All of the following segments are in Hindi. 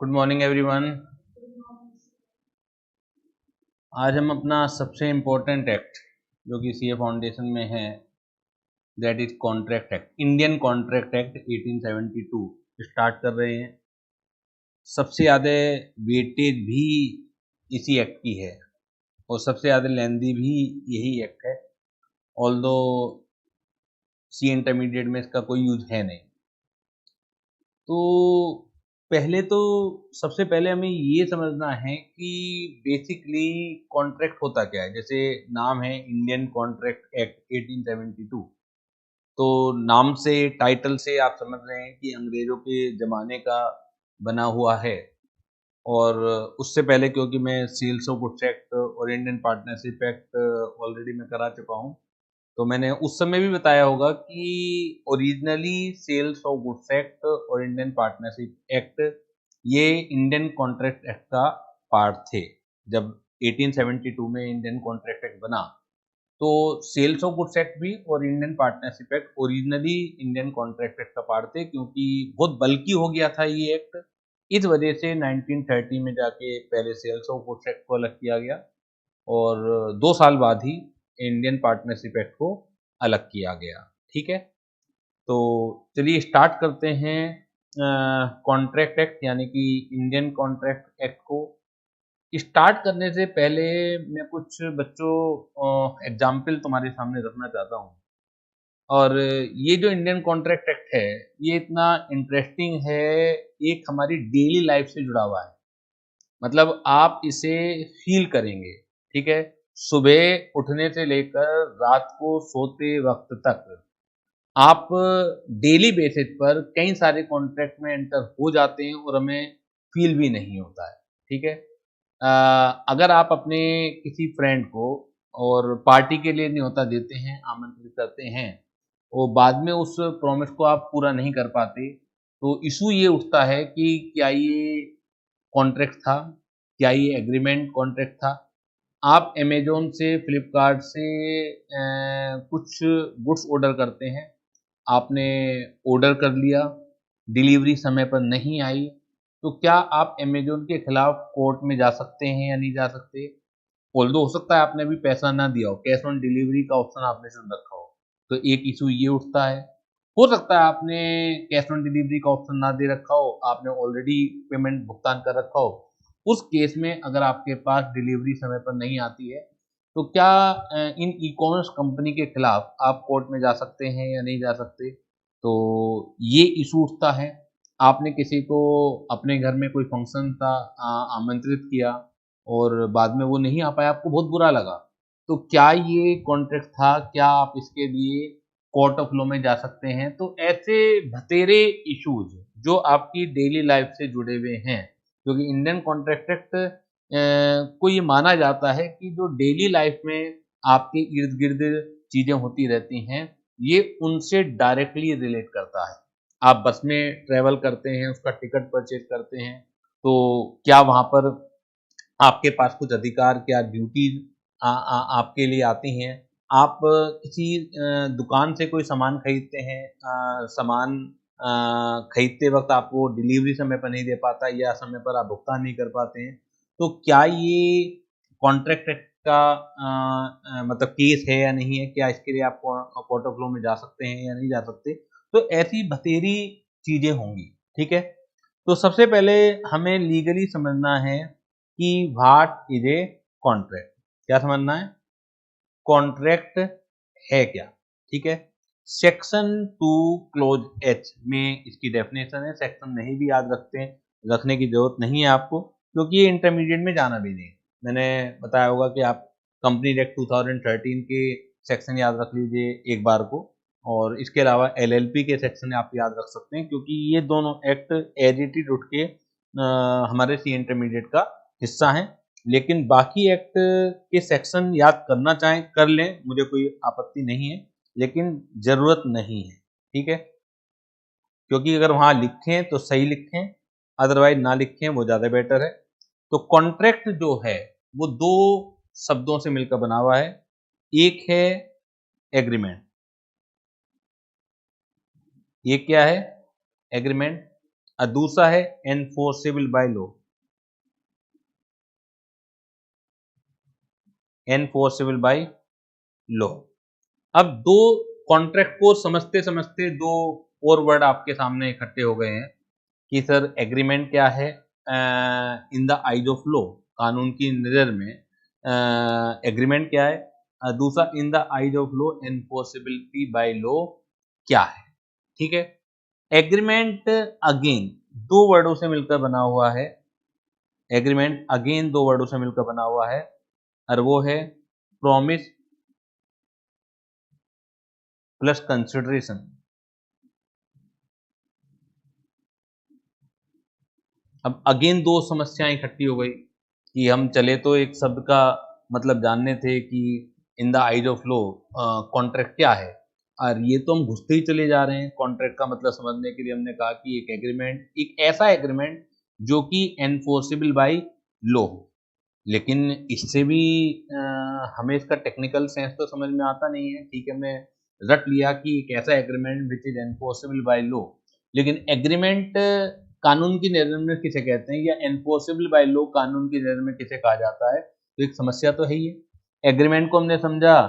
Good morning everyone. आज हम अपना सबसे इम्पोर्टेंट एक्ट जो कि सीए फाउंडेशन में है, that is contract act, Indian contract act 1872 start कर रहे हैं। सबसे ज़्यादा वेटेज भी इसी एक्ट की है और सबसे ज़्यादा लेंदी भी यही एक्ट है, ऑल्दो सी इंटरमीडिएट में इसका कोई यूज है नहीं। तो पहले तो सबसे पहले हमें ये समझना है कि बेसिकली कॉन्ट्रैक्ट होता क्या है। जैसे नाम है इंडियन कॉन्ट्रैक्ट एक्ट 1872, तो नाम से, टाइटल से आप समझ रहे हैं कि अंग्रेजों के ज़माने का बना हुआ है। और उससे पहले क्योंकि मैं सेल्स ऑफ गुड्स एक्ट और इंडियन पार्टनरशिप एक्ट ऑलरेडी मैं करा चुका हूँ, तो मैंने उस समय भी बताया होगा कि originally sales of goods act और इंडियन पार्टनरशिप एक्ट ये इंडियन कॉन्ट्रैक्ट एक्ट का पार्ट थे। जब 1872 में इंडियन कॉन्ट्रैक्ट एक्ट बना तो सेल्स ऑफ गुड्स एक्ट भी और Indian partnership act originally Indian contract act का पार्ट थे, क्योंकि बहुत बल्कि हो गया था ये एक्ट। इस वजह से 1930 में जाके पहले सेल्स ऑफ गुड्स एक्ट को अलग किया गया और 2 साल बाद ही इंडियन पार्टनरशिप एक्ट को अलग किया गया। ठीक है, तो चलिए स्टार्ट करते हैं कॉन्ट्रैक्ट एक्ट यानी कि इंडियन कॉन्ट्रैक्ट एक्ट को। स्टार्ट करने से पहले मैं कुछ बच्चों एग्जाम्पल तुम्हारे सामने रखना चाहता हूँ। और ये जो इंडियन कॉन्ट्रैक्ट एक्ट है ये इतना इंटरेस्टिंग है, एक हमारी डेली लाइफ से जुड़ा हुआ है। मतलब आप इसे फील करेंगे। ठीक है, सुबह उठने से लेकर रात को सोते वक्त तक आप डेली बेसिस पर कई सारे कॉन्ट्रैक्ट में एंटर हो जाते हैं और हमें फील भी नहीं होता है। ठीक है, अगर आप अपने किसी फ्रेंड को और पार्टी के लिए न्योता देते हैं, आमंत्रित करते हैं और बाद में उस प्रॉमिस को आप पूरा नहीं कर पाते, तो इशू ये उठता है कि क्या ये कॉन्ट्रैक्ट था, क्या ये एग्रीमेंट कॉन्ट्रैक्ट था। आप अमेज़न से, फ्लिपकार्ट से कुछ गुड्स ऑर्डर करते हैं, आपने ऑर्डर कर लिया, डिलीवरी समय पर नहीं आई, तो क्या आप अमेज़न के खिलाफ कोर्ट में जा सकते हैं या नहीं जा सकते? ऑल्दो हो सकता है आपने अभी पैसा ना दिया हो, कैश ऑन डिलीवरी का ऑप्शन आपने चुन रखा हो, तो एक इश्यू ये उठता है। हो सकता है आपने कैश ऑन डिलीवरी का ऑप्शन ना दे रखा हो, आपने ऑलरेडी पेमेंट भुगतान कर रखा हो। उस केस में अगर आपके पास डिलीवरी समय पर नहीं आती है, तो क्या इन ई-कॉमर्स कंपनी के खिलाफ आप कोर्ट में जा सकते हैं या नहीं जा सकते? तो ये इश्यू उठता है। आपने किसी को अपने घर में कोई फंक्शन था, आमंत्रित किया और बाद में वो नहीं आ पाया, आपको बहुत बुरा लगा। तो क्या ये कॉन्ट्रैक्ट था? क्या आप इसके लिए कोर्ट ऑफ लॉ में जा सकते हैं? तो ऐसे भतेरे इश्यूज़ जो आपकी डेली लाइफ़ से जुड़े हुए हैं, क्योंकि इंडियन कॉन्ट्रैक्ट एक्ट को ये माना जाता है कि जो डेली लाइफ़ में आपके इर्द-गिर्द चीज़ें होती रहती हैं, ये उनसे डायरेक्टली रिलेट करता है। आप बस में ट्रैवल करते हैं, उसका टिकट परचेज़ करते हैं, तो क्या वहाँ पर आपके पास कुछ अधिकार, क्या ड्यूटीज़ आपके लिए आती हैं? आप किसी दुकान से कोई सामान खरीदते हैं, सामान खरीदते वक़्त आपको डिलीवरी समय पर नहीं दे पाता या समय पर आप भुगतान नहीं कर पाते हैं, तो क्या ये कॉन्ट्रैक्ट एक्ट का मतलब केस है या नहीं है? क्या इसके लिए आप कोर्ट ऑफ लॉ में जा सकते हैं या नहीं जा सकते? तो ऐसी बतेरी चीज़ें होंगी, ठीक है? तो सबसे पहले हमें लीगली समझना है कि व्हाट इज ए कॉन्ट्रैक्ट। क्या समझना है? कॉन्ट्रैक्ट है क्या? ठीक है, सेक्शन 2 क्लोज एच में इसकी डेफिनेशन है। सेक्शन नहीं भी याद रखने की जरूरत नहीं है आपको, क्योंकि ये इंटरमीडिएट में जाना भी नहीं। मैंने बताया होगा कि आप कंपनी एक्ट 2013 के सेक्शन याद रख लीजिए एक बार को, और इसके अलावा एलएलपी के सेक्शन आप याद रख सकते हैं, क्योंकि ये दोनों एक्ट एज इट इज उठ के हमारे सी इंटरमीडिएट का हिस्सा हैं। लेकिन बाकी एक्ट के सेक्शन याद करना चाहें कर लें, मुझे कोई आपत्ति नहीं है, लेकिन ज़रूरत नहीं है। ठीक है, क्योंकि अगर वहाँ लिखें तो सही लिखें, अदरवाइज ना लिखें वो ज़्यादा बेटर है। तो कॉन्ट्रैक्ट जो है वो 2 शब्दों से मिलकर बना हुआ है। एक है एग्रीमेंट। ये क्या है? एग्रीमेंट। और दूसरा है enforceable by law. Enforceable by law. अब दो कॉन्ट्रैक्ट को समझते समझते दो और वर्ड आपके सामने इकट्ठे हो गए हैं कि सर एग्रीमेंट क्या है in the eyes of law, कानून की नजर में एग्रीमेंट क्या है, दूसरा in the eyes of law enforceability by law क्या है। ठीक है, एग्रीमेंट अगेन दो वर्डों से मिलकर बना हुआ है। एग्रीमेंट अगेन दो वर्डों से मिलकर बना हुआ है और वो है प्रॉमिस प्लस कंसिडरेशन। अब अगेन दो समस्याएं इकट्ठी हो गई कि हम चले तो एक शब्द का मतलब जानने थे कि in the eyes of law contract क्या है, और ये तो हम घुसते ही चले जा रहे हैं। कॉन्ट्रैक्ट का मतलब समझने के लिए हमने कहा कि एक एग्रीमेंट, एक ऐसा एग्रीमेंट जो कि एनफोर्सेबल बाय लॉ हो। लेकिन इससे भी हमें इसका टेक्निकल सेंस तो समझ में आता नहीं है। ठीक है, हमने रट लिया कि एक ऐसा agreement which is enforceable by law, लेकिन एग्रीमेंट कानून की नज़र में किसे कहते हैं या एनफोर्सेबल बाय लॉ कानून की नज़र में किसे कहा जाता है, तो एक समस्या तो है ही है। एग्रीमेंट को हमने समझा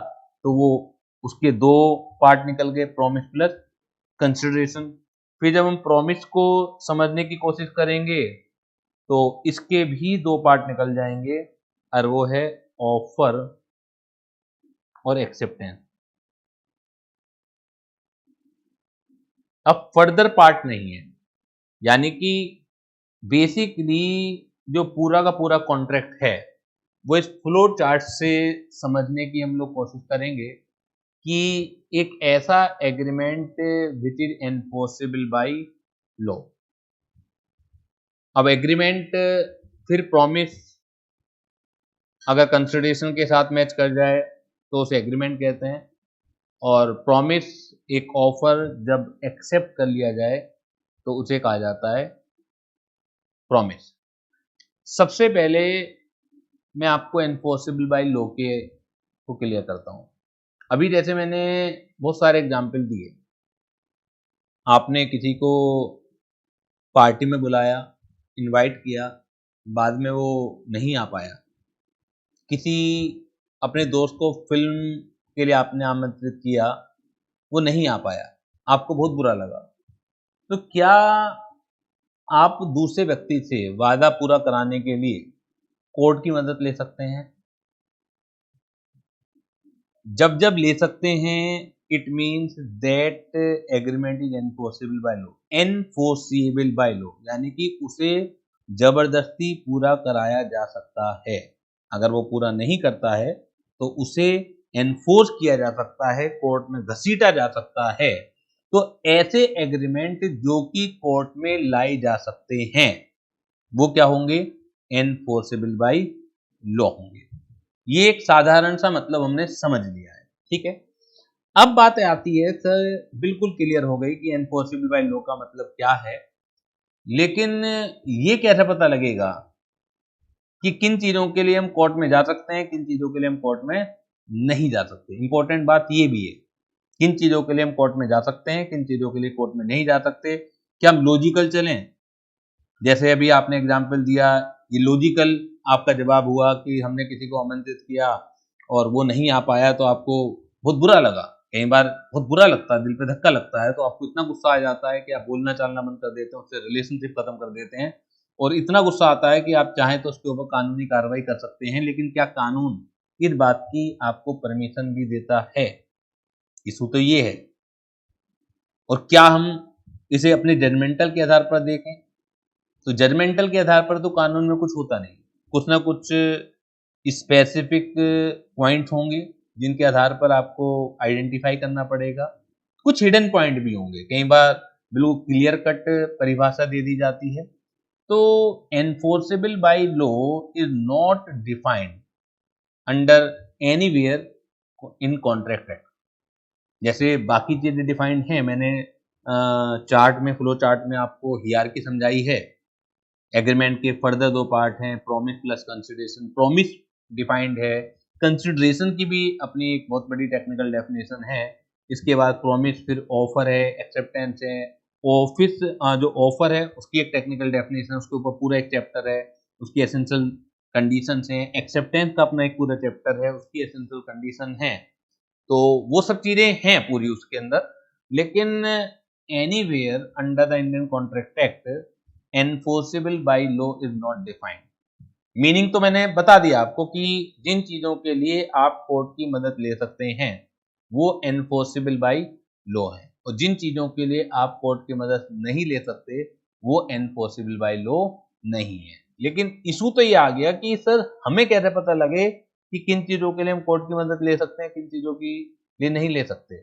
तो वो उसके दो पार्ट निकल गए, प्रॉमिस प्लस कंसिडरेशन। फिर जब हम प्रॉमिस को समझने की कोशिश करेंगे तो इसके भी दो पार्ट निकल जाएंगे और वो है ऑफर और एक्सेप्टेंस। अब फर्दर पार्ट नहीं है, यानी कि बेसिकली जो पूरा का पूरा कॉन्ट्रैक्ट है वो इस फ्लो चार्ट से समझने की हम लोग कोशिश करेंगे कि एक ऐसा agreement which is enforceable by law. अब एग्रीमेंट फिर प्रॉमिस अगर कंसिडरेशन के साथ मैच कर जाए तो उसे एग्रीमेंट कहते हैं, और प्रॉमिस एक ऑफर जब एक्सेप्ट कर लिया जाए तो उसे कहा जाता है प्रॉमिस। सबसे पहले मैं आपको एनफोर्सेबल बाय लॉ के को क्लियर करता हूं। अभी जैसे मैंने बहुत सारे एग्जाम्पल दिए, आपने किसी को पार्टी में बुलाया, इनवाइट किया, बाद में वो नहीं आ पाया। किसी अपने दोस्त को फिल्म के लिए आपने आमंत्रित किया, वो नहीं आ पाया, आपको बहुत बुरा लगा। तो क्या आप दूसरे व्यक्ति से वादा पूरा कराने के लिए कोर्ट की मदद ले सकते हैं? जब जब ले सकते हैं, it means that agreement is enforceable by law. Enforceable by law यानी कि उसे जबरदस्ती पूरा कराया जा सकता है। अगर वो पूरा नहीं करता है तो उसे एनफोर्स किया जा सकता है, कोर्ट में घसीटा जा सकता है। तो ऐसे एग्रीमेंट जो कि कोर्ट में लाए जा सकते हैं वो क्या होंगे? एनफोर्सेबल बाय लॉ होंगे। ये एक साधारण सा मतलब हमने समझ लिया है। ठीक है, अब बात आती है सर, बिल्कुल क्लियर हो गई कि एनफोर्सेबल बाय लॉ का मतलब क्या है, लेकिन ये कैसे पता लगेगा कि किन चीजों के लिए हम कोर्ट में जा सकते हैं, किन चीजों के लिए हम कोर्ट में नहीं जा सकते? इंपॉर्टेंट बात ये भी है, किन चीजों के लिए हम कोर्ट में जा सकते हैं, किन चीजों के लिए कोर्ट में नहीं जा सकते। क्या हम लॉजिकल चलें? जैसे अभी आपने एग्जाम्पल दिया, ये लॉजिकल आपका जवाब हुआ कि हमने किसी को आमंत्रित किया और वो नहीं आ पाया तो आपको बहुत बुरा लगा। कई बार बहुत बुरा लगता है, दिल पे धक्का लगता है, तो आपको इतना गुस्सा आ जाता है कि आप बोलना चालना बंद कर देते हैं, उससे रिलेशनशिप खत्म कर देते हैं, और इतना गुस्सा आता है कि आप चाहें तो उसके ऊपर कानूनी कार्रवाई कर सकते हैं। लेकिन क्या कानून इस बात की आपको परमिशन भी देता है? इशू तो ये है। और क्या हम इसे अपने जजमेंटल के आधार पर देखें, तो जजमेंटल के आधार पर तो कानून में कुछ होता नहीं, कुछ ना कुछ स्पेसिफिक पॉइंट होंगे जिनके आधार पर आपको आइडेंटिफाई करना पड़ेगा। कुछ हिडन पॉइंट भी होंगे, कई बार बिल्कुल क्लियर कट परिभाषा दे दी जाती है। तो enforceable by law is not defined under anywhere in contract act. जैसे बाकी चीजें डिफाइंड हैं, मैंने चार्ट में, फ्लो चार्ट में आपको हियरार्की समझाई है। एग्रीमेंट के फर्दर दो पार्ट हैं, promise plus consideration. Promise defined है, कंसिडरेशन की भी अपनी एक बहुत बड़ी टेक्निकल डेफिनेशन है। इसके बाद प्रॉमिस, फिर ऑफर है, एक्सेप्टेंस है, ऑफिस जो ऑफर है उसकी एक टेक्निकल डेफिनेशन, उसके ऊपर पूरा एक चैप्टर है, उसकी एसेंशियल कंडीशंस हैं, एक्सेप्टेंस का अपना एक पूरा चैप्टर है, उसकी एसेंशियल कंडीशन है, तो वो सब चीजें हैं पूरी उसके अंदर। लेकिन anywhere under the Indian contract act enforceable by law is not defined. Meaning तो मैंने बता दिया आपको कि जिन चीजों के लिए आप कोर्ट की मदद ले सकते हैं वो एनफोर्सेबल बाय लॉ है, और जिन चीजों के लिए आप कोर्ट की मदद नहीं ले सकते वो एनफोर्सेबल बाय लॉ नहीं है। लेकिन इशू तो ये आ गया कि सर हमें कैसे पता लगे कि किन चीजों के लिए हम कोर्ट की मदद ले सकते हैं, किन चीजों के लिए नहीं ले सकते।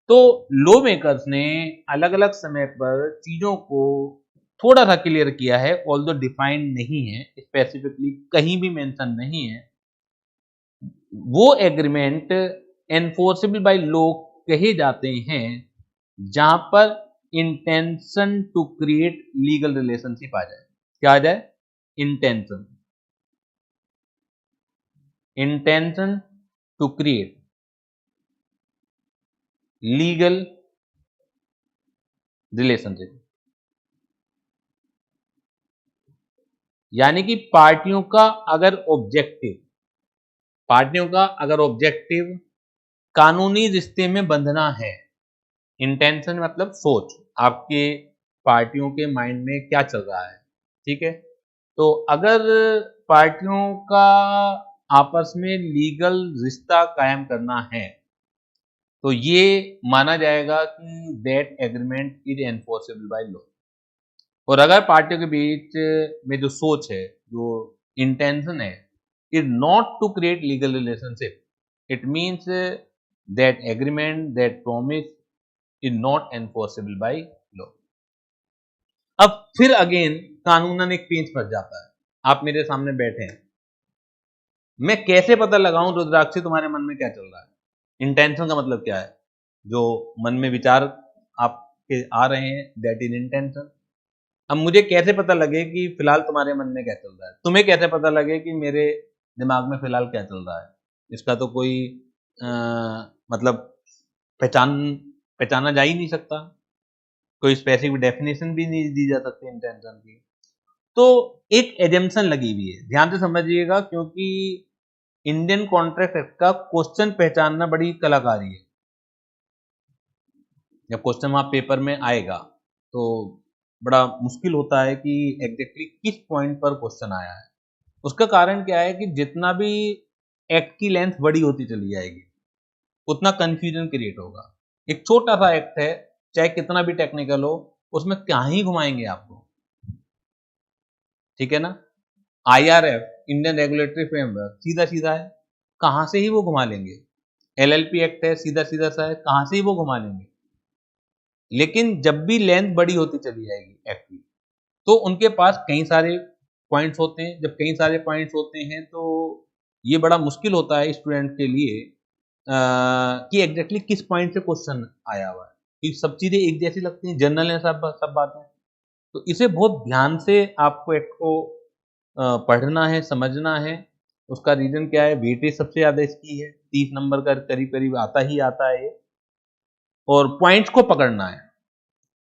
तो लॉ मेकर्स ने अलग अलग समय पर चीजों को थोड़ा सा क्लियर किया है, ऑल्दो डिफाइंड नहीं है, स्पेसिफिकली कहीं भी मेंशन नहीं है। वो एग्रीमेंट एनफोर्सेबल बाय लॉ कहे जाते हैं जहां पर intention to create legal relationship आ जाए। क्या आ जाए? Intention, intention to create legal relationship, यानी कि पार्टियों का अगर ऑब्जेक्टिव कानूनी रिश्ते में बंधना है, इंटेंशन मतलब सोच, आपके पार्टियों के माइंड में क्या चल रहा है, ठीक है। तो अगर पार्टियों का आपस में लीगल रिश्ता कायम करना है तो ये माना जाएगा कि that agreement is enforceable by law. और अगर पार्टियों के बीच में जो सोच है, जो इंटेंशन है, is not to create legal relationship, it means that agreement, that promise is not enforceable by law. अब फिर अगेन कानूनन एक पेंच फंस जाता है। आप मेरे सामने बैठे हैं, मैं कैसे पता लगाऊं रुद्राक्षी तुम्हारे मन में क्या चल रहा है? इंटेंशन का मतलब क्या है? जो मन में विचार आपके आ रहे हैं, दैट इज इंटेंशन। अब मुझे कैसे पता लगे कि फिलहाल तुम्हारे मन में क्या चल रहा है? तुम्हें कैसे पता लगे कि मेरे दिमाग में फिलहाल क्या चल रहा है? इसका तो कोई मतलब पहचान पहचाना जा ही नहीं सकता, कोई स्पेसिफिक डेफिनेशन भी नहीं दी जा सकती इंटेंशन की। तो एक एजम्पशन लगी हुई है, ध्यान से समझिएगा, क्योंकि इंडियन कॉन्ट्रैक्ट एक्ट का क्वेश्चन पहचानना बड़ी कलाकारी है। जब क्वेश्चन वहां पेपर में आएगा तो बड़ा मुश्किल होता है कि एग्जैक्टली किस पॉइंट पर क्वेश्चन आया है। उसका कारण क्या है कि जितना भी एक्ट की लेंथ बड़ी होती चली जाएगी उतना कंफ्यूजन क्रिएट होगा। एक छोटा सा एक्ट है, चाहे कितना भी टेक्निकल हो, उसमें क्या ही घुमाएंगे आपको, ठीक है ना। आईआरएफ, इंडियन रेगुलेटरी फ्रेमवर्क, सीधा सीधा है, कहां से ही वो घुमा लेंगे। एलएलपी एक्ट है, सीधा सीधा सा है, कहां से ही वो घुमा लेंगे। लेकिन जब भी लेंथ बड़ी होती चली जाएगी एक्ट की, तो उनके पास कई सारे पॉइंट्स होते हैं। जब कई सारे पॉइंट्स होते हैं तो ये बड़ा मुश्किल होता है स्टूडेंट के लिए कि एग्जैक्टली किस पॉइंट से क्वेश्चन आया हुआ है, क्योंकि सब चीजें एक जैसी लगती हैं, जनरल है सब बातें। तो इसे बहुत ध्यान से आपको एक्ट को पढ़ना है, समझना है। उसका रीजन क्या है? वेटेज सबसे ज्यादा इसकी है, 30 नंबर का करीब करीब आता ही आता है ये। और पॉइंट्स को पकड़ना है।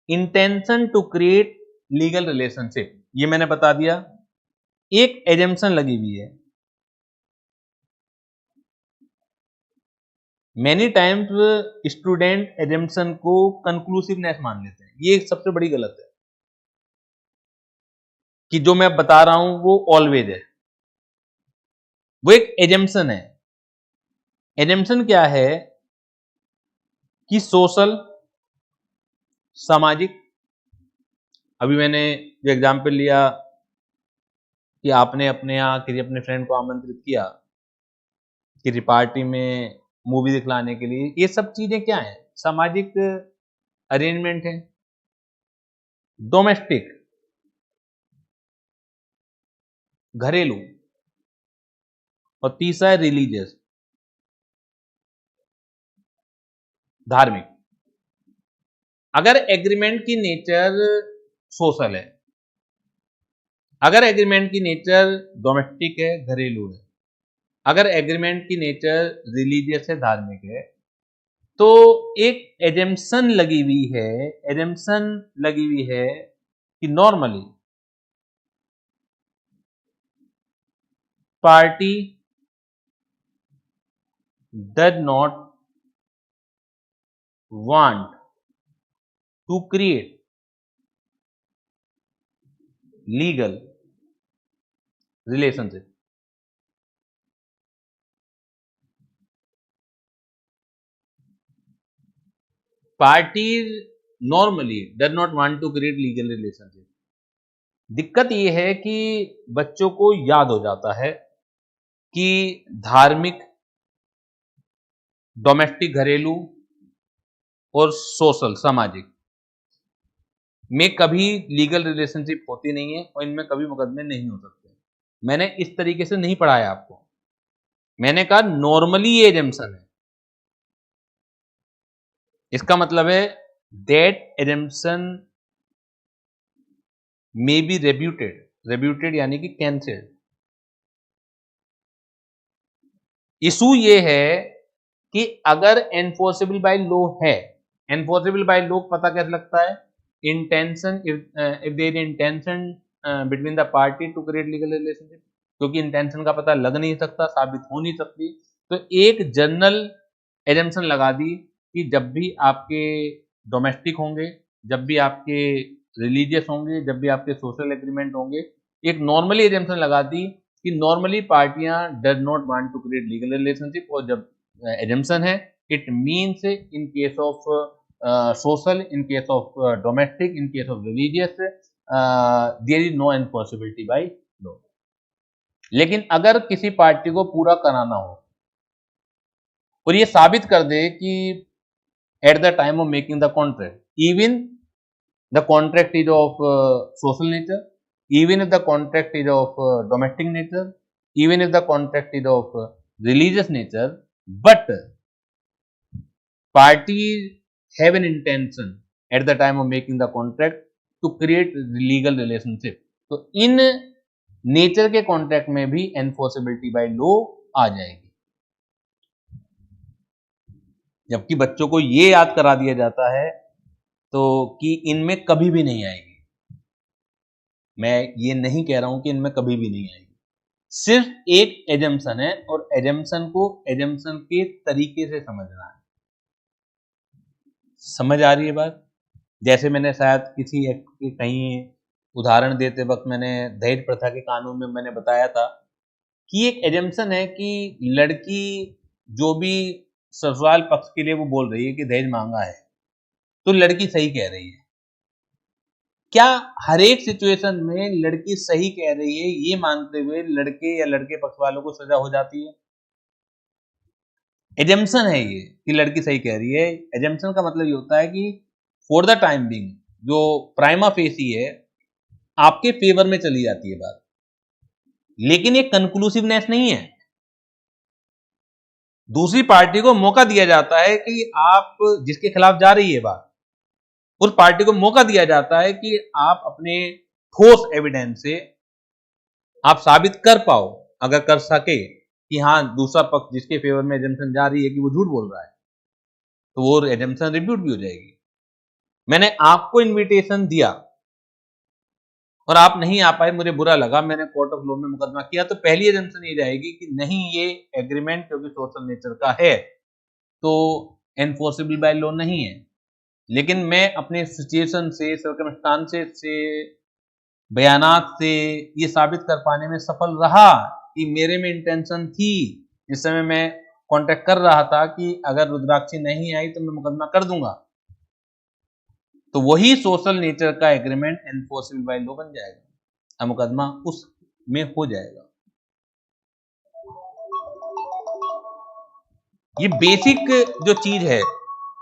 Intention to create legal relationship, ये मैंने बता दिया। एक एजम्पशन लगी हुई है, मेनी टाइम्स स्टूडेंट एजम्पशन को कंक्लूसिवनेस मान लेते हैं। ये सबसे बड़ी गलत है कि जो मैं बता रहा हूं वो ऑलवेज है, वो एक एजम्पशन है। एजम्पशन क्या है कि सोशल, सामाजिक, अभी मैंने जो एग्जाम्पल लिया कि आपने अपने यहाँ किसी अपने फ्रेंड को आमंत्रित किया किसी पार्टी में मूवी दिखलाने के लिए, ये सब चीजें क्या है? सामाजिक अरेंजमेंट है। डोमेस्टिक, घरेलू, और तीसरा है रिलीजियस, धार्मिक। अगर एग्रीमेंट की नेचर सोशल है, अगर एग्रीमेंट की नेचर डोमेस्टिक है, घरेलू है, अगर एग्रीमेंट की नेचर रिलीजियस है, धार्मिक है, तो एक एजम्पशन लगी हुई है, एजम्पशन लगी हुई है कि normally party does not want to create legal relationship. Parties normally does not want to create legal relationship. दिक्कत यह है कि बच्चों को याद हो जाता है कि धार्मिक, डोमेस्टिक घरेलू और सोशल सामाजिक में कभी लीगल रिलेशनशिप होती नहीं है और इनमें कभी मुकदमे नहीं हो सकते। मैंने इस तरीके से नहीं पढ़ाया आपको, मैंने कहा नॉर्मली ये एजम्पशन है। इसका मतलब है that assumption may be rebutted, rebutted यानी कि कैंसिल्ड। इशू ये है कि अगर एनफोर्सेबल बाय लॉ है, एनफोर्सेबल बाय लॉ पता कैसे लगता है? Intention, if there intention between the party to create legal relationship, क्योंकि इंटेंशन का पता लग नहीं सकता, साबित हो नहीं सकती, तो एक जनरल एजम्पशन लगा दी कि जब भी आपके डोमेस्टिक होंगे, जब भी आपके रिलीजियस होंगे, जब भी आपके सोशल एग्रीमेंट होंगे, एक नॉर्मली एजम्पशन लगा दी कि नॉर्मली पार्टियां does not want to create legal relationship. और जब एजम्पशन है, it means in case of social, in case of domestic, in case of religious, there is no enforceability by law. लेकिन अगर किसी पार्टी को पूरा कराना हो और ये साबित कर दे कि at the time of making the contract, even the contract is of social nature, even if the contract is of domestic nature, even if the contract is of religious nature, but parties have an intention at the time of making the contract to create legal relationship, तो इन नेचर के कॉन्ट्रैक्ट में भी एनफोर्सेबिलिटी बाय लॉ आ जाएगी। जबकि बच्चों को ये याद करा दिया जाता है तो कि इनमें कभी भी नहीं आएगी। मैं ये नहीं कह रहा हूं कि इनमें कभी भी नहीं आएगी, सिर्फ एक एजम्पशन है और एजम्पशन को एजम्पशन के तरीके से समझना है। समझ आ रही है बात? जैसे मैंने शायद किसी कहीं उदाहरण देते वक्त मैंने दहेज प्रथा के कानून में मैंने बताया था कि एक एजम्पशन है कि लड़की जो भी ससुराल पक्ष के लिए वो बोल रही है कि दहेज मांगा है, तो लड़की सही कह रही है। क्या हर एक सिचुएशन में लड़की सही कह रही है ये मानते हुए लड़के या लड़के पक्ष वालों को सजा हो जाती है? एजम्पशन है ये कि लड़की सही कह रही है। एजम्पशन का मतलब ये होता है कि फॉर द टाइम बिंग जो प्राइमा फेसी है आपके फेवर में चली जाती है बात, लेकिन ये कंक्लूसिवनेस नहीं है। दूसरी पार्टी को मौका दिया जाता है कि आप जिसके खिलाफ जा रही है बात, उस पार्टी को मौका दिया जाता है कि आप अपने ठोस एविडेंस से आप साबित कर पाओ, अगर कर सके कि हाँ दूसरा पक्ष जिसके फेवर में एजम्पशन जा रही है कि वो झूठ बोल रहा है, तो वो एजम्पशन रिब्यूट भी हो जाएगी। मैंने आपको इनविटेशन दिया और आप नहीं आ पाए, मुझे बुरा लगा, मैंने कोर्ट ऑफ लॉ में मुकदमा किया, तो पहली एजम्पशन ये जाएगी कि नहीं ये एग्रीमेंट क्योंकि सोशल नेचर का है तो एनफोर्सेबल बाय लॉ नहीं है। लेकिन मैं अपने सिचुएशन से, सर्कमस्टांसेस से, बयानात से ये साबित कर पाने में सफल रहा कि मेरे में इंटेंशन थी जिस समय मैं कांटेक्ट कर रहा था कि अगर रुद्राक्षी नहीं आई तो मैं मुकदमा कर दूंगा, तो वही सोशल नेचर का एग्रीमेंट एनफोर्सेबल बाय लॉ बन जाएगा, अब मुकदमा उस में हो जाएगा। ये बेसिक जो चीज है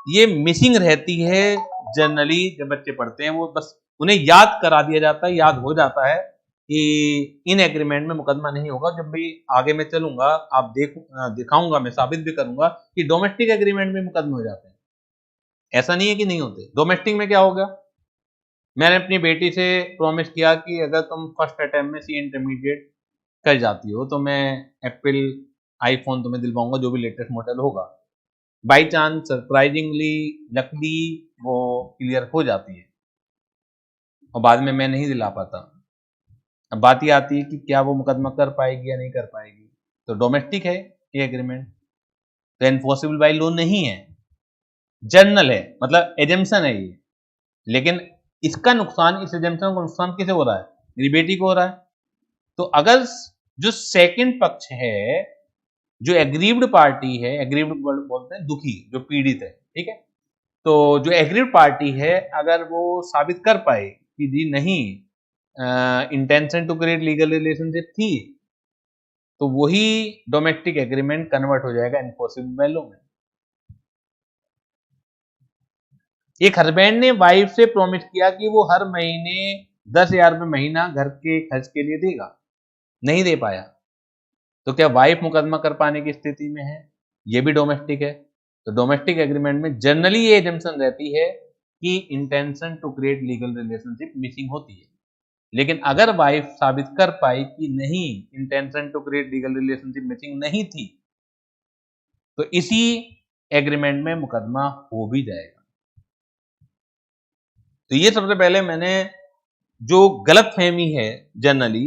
ये मिसिंग रहती है जनरली जब बच्चे पढ़ते हैं, वो बस उन्हें याद करा दिया जाता है, याद हो जाता है कि इन एग्रीमेंट में मुकदमा नहीं होगा। जब भी आगे मैं चलूंगा आप दिखाऊंगा, मैं साबित भी करूंगा कि डोमेस्टिक एग्रीमेंट में मुकदमे हो जाते हैं। ऐसा नहीं है कि नहीं होते। डोमेस्टिक में क्या होगा, मैंने अपनी बेटी से प्रॉमिस किया कि अगर तुम फर्स्ट अटेम्प्ट में सी इंटरमीडिएट कर जाती हो तो मैं एप्पल आईफोन तुम्हें दिलवाऊंगा, जो भी लेटेस्ट मॉडल होगा। बाई चांस, सरप्राइजिंगली, लकली वो क्लियर हो जाती है और बाद में मैं नहीं दिला पाता। अब बात ये आती है कि क्या वो मुकदमा कर पाएगी या नहीं कर पाएगी। तो डोमेस्टिक है ये एग्रीमेंट, तो एनफोर्सेबल बाय लॉ नहीं है, जनरल है, मतलब एजम्पशन है ये। लेकिन इसका नुकसान, इस एजम्पशन का नुकसान किसे हो रहा है? मेरी बेटी को हो रहा है। तो अगर जो सेकंड पक्ष है, जो एग्रीव्ड पार्टी है, एग्रीव्ड बोलते हैं दुखी, जो पीड़ित है, ठीक है, तो जो एग्रीव्ड पार्टी है अगर वो साबित कर पाए कि जी नहीं intention to create legal relationship थी, तो वही डोमेस्टिक एग्रीमेंट कन्वर्ट हो जाएगा एनफोर्सेबल बाय लॉ में। एक हस्बैंड ने वाइफ से प्रॉमिस किया कि वो हर महीने 10,000 रुपये महीना घर के खर्च के लिए देगा, नहीं दे पाया, तो क्या वाइफ मुकदमा कर पाने की स्थिति में है? ये भी डोमेस्टिक है। तो डोमेस्टिक एग्रीमेंट में जनरली ये एजम्पशन रहती है कि intention to create legal relationship missing होती है। लेकिन अगर वाइफ साबित कर पाई कि नहीं, intention to create legal relationship missing नहीं थी, तो इसी एग्रीमेंट में मुकदमा हो भी जाएगा। तो ये सबसे पहले मैंने जो गलतफहमी है जनरली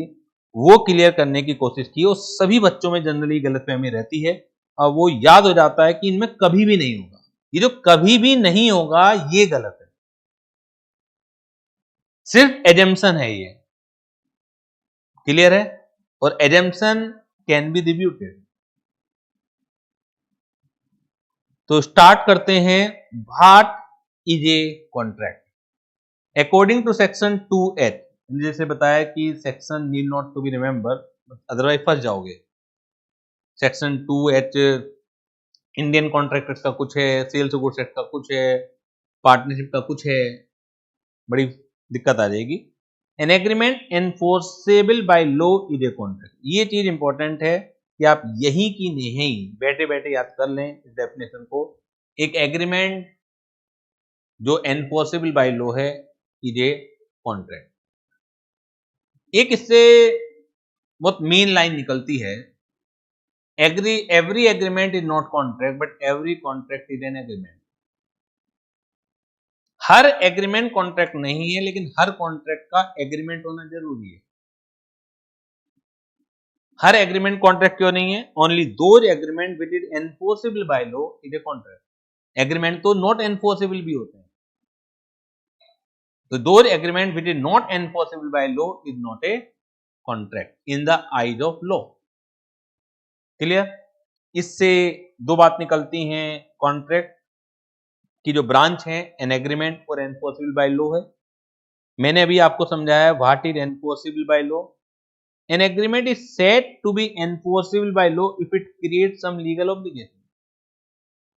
वो क्लियर करने की कोशिश की, और सभी बच्चों में जनरली गलतफहमी रहती है और वो याद हो जाता है कि इनमें कभी भी नहीं होगा। ये जो कभी भी नहीं होगा ये गलत है, सिर्फ एजम्पशन है ये, क्लियर है? और एजम्पशन कैन बी रिब्यूटेड। तो स्टार्ट करते हैं, what is a contract according to section 2H। जैसे बताया कि section need not to be remember, otherwise फंस जाओगे। Section 2H Indian contract act का कुछ है, सेल्स गुड्स एक्ट का कुछ है, पार्टनरशिप का कुछ है, बड़ी दिक्कत आ जाएगी। An agreement enforceable by law is a contract. ये चीज इंपॉर्टेंट है कि आप यही की नहीं बैठे बैठे याद कर लें इस डेफिनेशन को। एक एग्रीमेंट जो एनफोर्सेबल बाय लॉ है इज ए कॉन्ट्रैक्ट। एक इससे बहुत मेन लाइन निकलती है, every agreement is not contract but every contract is an agreement। Her agreement contract नहीं है, लेकिन हर कॉन्ट्रैक्ट का एग्रीमेंट होना जरूरी है। हर एग्रीमेंट कॉन्ट्रैक्ट क्यों नहीं है? Only those agreement which is enforceable by law is a contract. Agreement तो नॉट एनफोर्सेबल भी होते हैं, तो those agreement which is not enforceable by law is not a contract in the eyes of law. Clear? इससे दो बात निकलती हैं, कॉन्ट्रैक्ट की जो ब्रांच है एन एग्रीमेंट और एनफोर्सेबल बाय लॉ है। मैंने अभी आपको समझाया what is enforceable by law. An agreement is said to be enforceable by law if it create some legal obligation.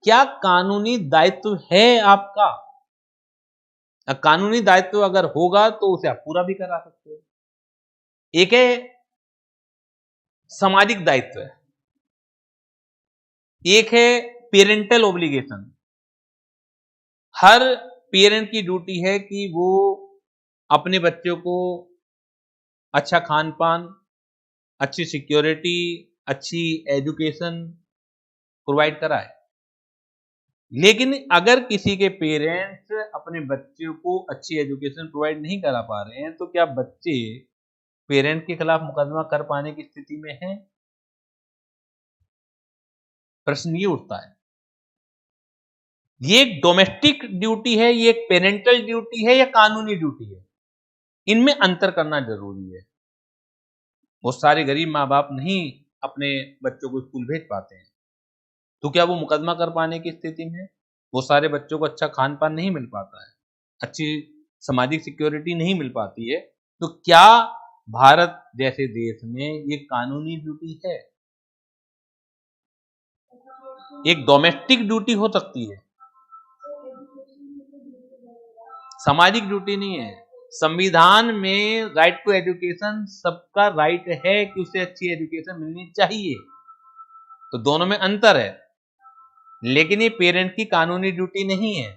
क्या कानूनी दायित्व है आपका? कानूनी दायित्व अगर होगा तो उसे आप पूरा भी करा सकते हो। एक है सामाजिक दायित्व, एक है पेरेंटल ऑब्लिगेशन। हर पेरेंट की ड्यूटी है कि वो अपने बच्चों को अच्छा खान पान, अच्छी सिक्योरिटी, अच्छी एजुकेशन प्रोवाइड कराए। लेकिन अगर किसी के पेरेंट्स अपने बच्चों को अच्छी एजुकेशन प्रोवाइड नहीं करा पा रहे हैं, तो क्या बच्चे पेरेंट के खिलाफ मुकदमा कर पाने की स्थिति में हैं? प्रश्न ये उठता है। ये एक डोमेस्टिक ड्यूटी है, ये एक पेरेंटल ड्यूटी है या कानूनी ड्यूटी है? इनमें अंतर करना जरूरी है। बहुत सारे गरीब माँ बाप नहीं अपने बच्चों को स्कूल भेज पाते हैं, तो क्या वो मुकदमा कर पाने की स्थिति में? वो सारे बच्चों को अच्छा खान पान नहीं मिल पाता है, अच्छी सामाजिक सिक्योरिटी नहीं मिल पाती है, तो क्या भारत जैसे देश में ये कानूनी ड्यूटी है? एक डोमेस्टिक ड्यूटी हो सकती है, सामाजिक ड्यूटी नहीं है। संविधान में राइट टू एजुकेशन सबका राइट है कि उसे अच्छी एजुकेशन मिलनी चाहिए, तो दोनों में अंतर है। लेकिन ये पेरेंट की कानूनी ड्यूटी नहीं है,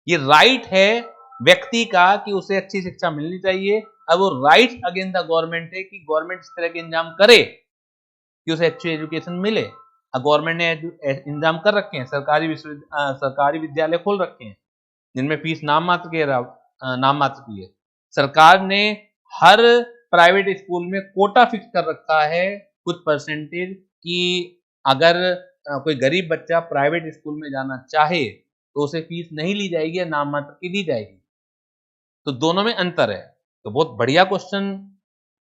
ये राइट है व्यक्ति का कि उसे अच्छी शिक्षा मिलनी चाहिए। अब वो राइट अगेंस्ट द गवर्नमेंट है कि गवर्नमेंट इस तरह के इंतजाम करे कि उसे अच्छी एजुकेशन मिले। गवर्नमेंट ने इंतजाम कर रखे हैं, सरकारी विद्यालय खोल रखे हैं जिनमें फीस नाम मात्र की है। सरकार ने हर प्राइवेट स्कूल में कोटा फिक्स कर रखा है कुछ परसेंटेज कि अगर कोई गरीब बच्चा प्राइवेट स्कूल में जाना चाहे तो उसे फीस नहीं ली जाएगी या नाम मात्र की दी जाएगी। तो दोनों में अंतर है। तो बहुत बढ़िया क्वेश्चन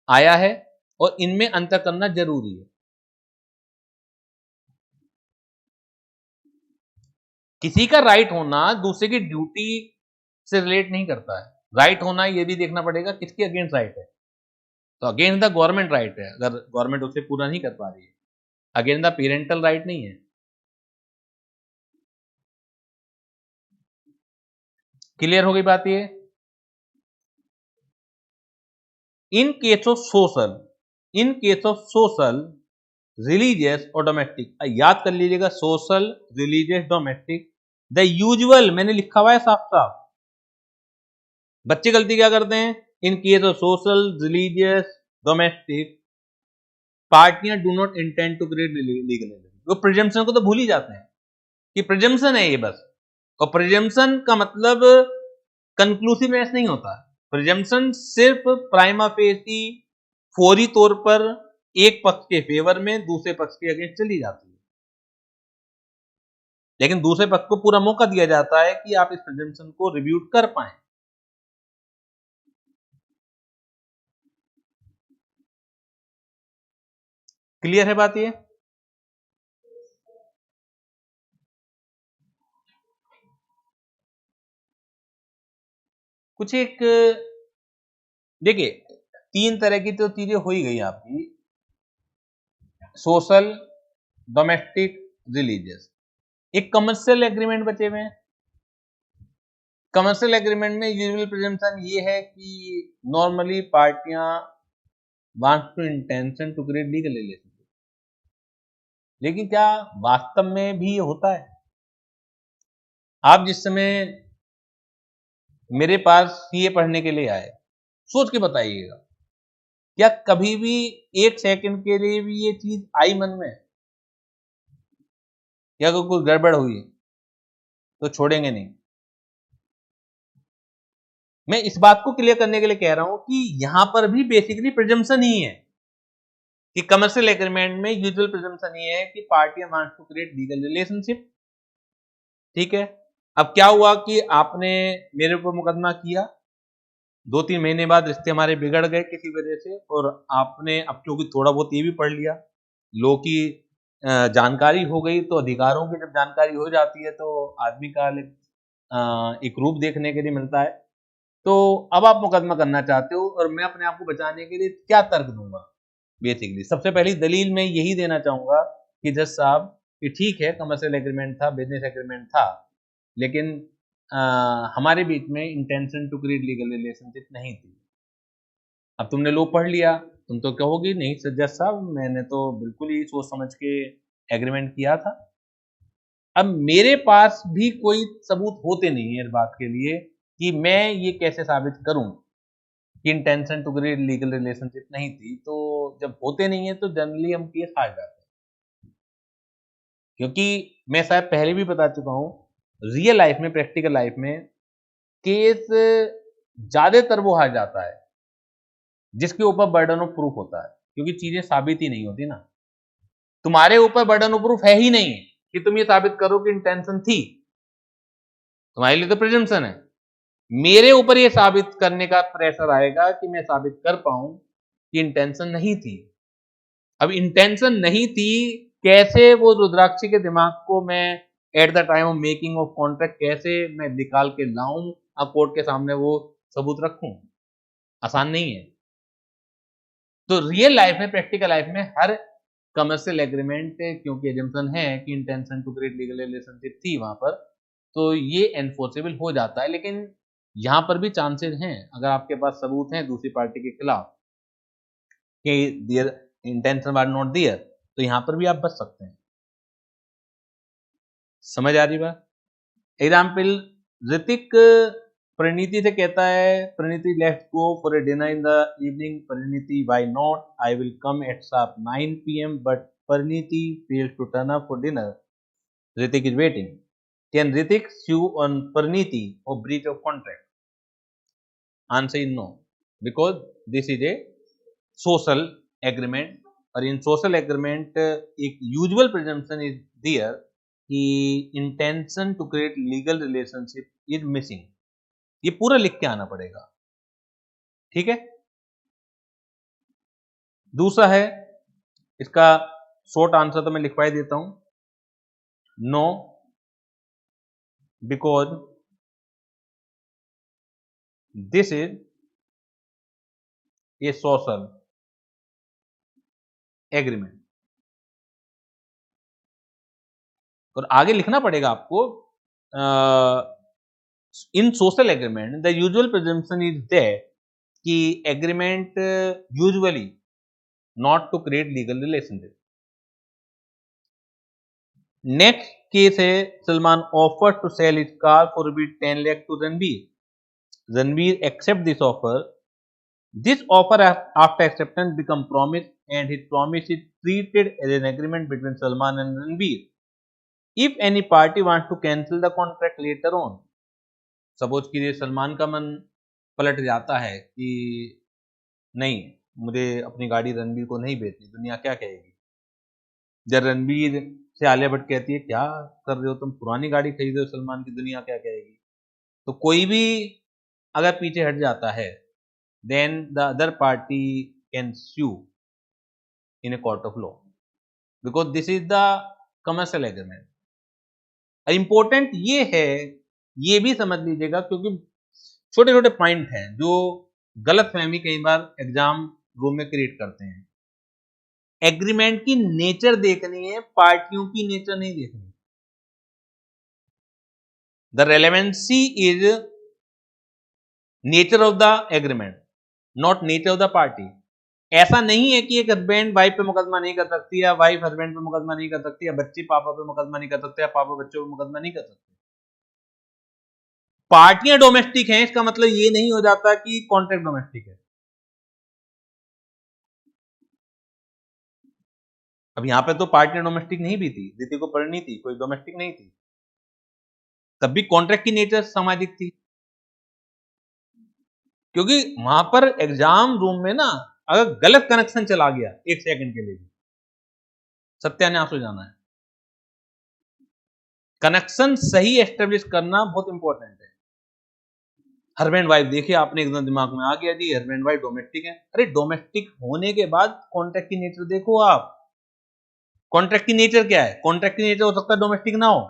आया है और इनमें अंतर करना जरूरी है। किसी का राइट होना दूसरे की ड्यूटी से रिलेट नहीं करता है। राइट होना ये भी देखना पड़ेगा किसके अगेंस्ट राइट है। तो अगेंस्ट द गवर्नमेंट राइट है, अगर गवर्नमेंट उसे पूरा नहीं कर पा रही है। अगेंस्ट द पेरेंटल राइट नहीं है। क्लियर हो गई बात ये? इन केस ऑफ सोशल रिलीजियस और डोमेस्टिक, याद कर लीजिएगा, social religious domestic, the usual, मैंने लिखा हुआ है साफ साफ। बच्चे गलती क्या करते हैं? In case of social religious domestic पार्टियां do not intend to create legal, वो प्रिजम्पशन को तो भूल ही जाते हैं कि प्रिजम्पशन है ये बस। और प्रिजम्पशन का मतलब कंक्लूसिवनेस नहीं होता। प्रिजम्पशन सिर्फ प्राइमा फेसी फौरी तौर पर एक पक्ष के फेवर में दूसरे पक्ष के अगेंस्ट चली जाती है, लेकिन दूसरे पक्ष को पूरा मौका दिया जाता है कि आप इस प्रिजम्पशन को रिव्यूट कर पाए। क्लियर है बात ये? कुछ एक देखिए, तीन तरह की तो चीजें हो ही गई आपकी, सोशल, डोमेस्टिक, रिलीजियस। एक कमर्शियल एग्रीमेंट बचे हुए हैं। कमर्शियल एग्रीमेंट में यूजुअल प्रिजम्पशन ये है कि नॉर्मली पार्टियां want to intention to create legal relationship, लेकिन क्या वास्तव में भी ये होता है? आप जिस समय मेरे पास सीए पढ़ने के लिए आए, सोच के बताइएगा, क्या कभी भी एक सेकंड के लिए भी ये चीज आई मन में, या अगर कोई गड़बड़ हुई तो छोड़ेंगे नहीं? मैं इस बात को क्लियर करने के लिए कह रहा हूं कि यहां पर भी बेसिकली प्रिजम्पशन ही है कि कमर्शियल एग्रीमेंट में यूजुअल प्रिजम्पशन ये है कि पार्टियां want to create legal relationship. ठीक है, अब क्या हुआ कि आपने मेरे ऊपर मुकदमा किया, 2-3 महीने बाद रिश्ते हमारे बिगड़ गए किसी वजह से, और आपने अब क्योंकि थोड़ा बहुत ये भी पढ़ लिया, लो की जानकारी हो गई, तो अधिकारों की जब जानकारी हो जाती है तो आदमी का एक रूप देखने के लिए मिलता है। तो अब आप मुकदमा करना चाहते हो और मैं अपने आप को बचाने के लिए क्या तर्क दूंगा? बेसिकली सबसे पहली दलील मैं यही देना चाहूंगा कि जज साहब कि ठीक है, कमर्शियल एग्रीमेंट था, बिजनेस एग्रीमेंट था, लेकिन हमारे बीच में intention to create legal relationship नहीं थी। अब तुमने लो पढ़ लिया, तुम तो कहोगी नहीं जज साहब, मैंने तो बिल्कुल ही सोच समझ के एग्रीमेंट किया था। अब मेरे पास भी कोई सबूत होते नहीं है इस बात के लिए कि मैं ये कैसे साबित करूं कि intention to create legal relationship नहीं थी। तो जब होते नहीं है तो जनरली हम केस हार जाते हैं, क्योंकि मैं शायद पहले भी बता चुका हूं, रियल लाइफ में, प्रैक्टिकल लाइफ में केस ज्यादातर वो हार जाता है जिसके ऊपर बर्डन ऑफ प्रूफ होता है, क्योंकि चीजें साबित ही नहीं होती ना। तुम्हारे ऊपर बर्डन ऑफ प्रूफ है ही नहीं कि तुम ये साबित करो कि इंटेंशन थी, तुम्हारे लिए तो प्रिजम्पशन है। मेरे ऊपर ये साबित करने का प्रेशर आएगा कि मैं साबित कर पाऊं कि इंटेंशन नहीं थी। अब इंटेंशन नहीं थी, कैसे वो रुद्राक्षी के दिमाग को मैं eight the time of making of contract कैसे मैं निकाल के लाऊं, अब कोर्ट के सामने वो सबूत रखूं? आसान नहीं है। तो रियल लाइफ में, प्रैक्टिकल लाइफ में हर कमर्शियल एग्रीमेंट, क्योंकि एजम्पशन है कि intention to create legal relationship थी वहां पर, तो ये एनफोर्सेबल हो जाता है। लेकिन यहां पर भी चांसेस हैं, अगर आपके पास सबूत हैं दूसरी पार्टी के खिलाफ कि there intention was not there, तो यहां पर भी आप बच सकते हैं। समझ आ रही बात? एग्जाम्पल, ऋतिक परिणीति से कहता है, Parineeti let's go for a dinner in the evening. Parineeti, why not? I will come at sharp 9 PM, but Parniti fails to turn up for dinner, Ritik is waiting. Can Ritik sue on Parniti for breach of contract? Answer is no, because this is a social agreement, और in social agreement एक usual presumption is there कि intention to create legal relationship is missing. ये पूरा लिख के आना पड़ेगा, ठीक है। दूसरा है इसका शॉर्ट आंसर तो मैं लिखवा ही देता हूं, no because this is a social agreement. और आगे लिखना पड़ेगा आपको, in social agreement the usual presumption is that कि agreement usually not to create legal relationship. Next case है Salman offer to sell his car for ₹10 lakh to Ranveer. Ranveer accept this offer. This offer after acceptance become promise and his promise is treated as an agreement between Salman and Ranveer. If any party wants to cancel the contract later on, suppose कीजिए सलमान का मन पलट जाता है कि नहीं मुझे अपनी गाड़ी रणबीर को नहीं बेचनी, दुनिया क्या कहेगी। जब रणबीर से आलिया भट्ट कहती है क्या कर रहे हो तुम, पुरानी गाड़ी खरीद रहे हो सलमान की, दुनिया क्या कहेगी। तो कोई भी अगर पीछे हट जाता है then the other party can sue in a court of law because this is the commercial agreement. Important ये है, ये भी समझ लीजिएगा क्योंकि छोटे छोटे पॉइंट हैं जो गलत फहमी कई बार एग्जाम रूम में क्रिएट करते हैं। एग्रीमेंट की नेचर देखनी है, पार्टियों की नेचर नहीं देखनी। The relevancy is nature of the agreement not nature of the party. ऐसा नहीं है कि एक हस्बैंड वाइफ पे मुकदमा नहीं कर सकती, या वाइफ हस्बैंड पे मुकदमा नहीं कर सकती, या बच्चे पापा पे मुकदमा नहीं कर सकते, या पापा बच्चों पे मुकदमा नहीं कर सकते। पार्टियां डोमेस्टिक हैं इसका मतलब ये नहीं हो जाता कि कॉन्ट्रैक्ट डोमेस्टिक है। अब यहां पे तो पार्टियां डोमेस्टिक नहीं भी थी, दीदी को पढ़नी थी, कोई डोमेस्टिक नहीं थी, तब भी कॉन्ट्रैक्ट की नेचर सामाजिक थी। क्योंकि वहां पर एग्जाम रूम में ना अगर गलत कनेक्शन चला गया एक सेकंड के लिए भी सत्यानाश हो जाना है। कनेक्शन सही एस्टेब्लिश करना बहुत इंपॉर्टेंट है। हस्बैंड वाइफ देखिए आपने एकदम दिमाग में आ गया जी हस्बैंड वाइफ डोमेस्टिक है, अरे डोमेस्टिक होने के बाद कॉन्ट्रैक्ट की नेचर देखो आप। कॉन्ट्रैक्ट की नेचर क्या है, कॉन्ट्रैक्ट की नेचर हो सकता है डोमेस्टिक ना हो।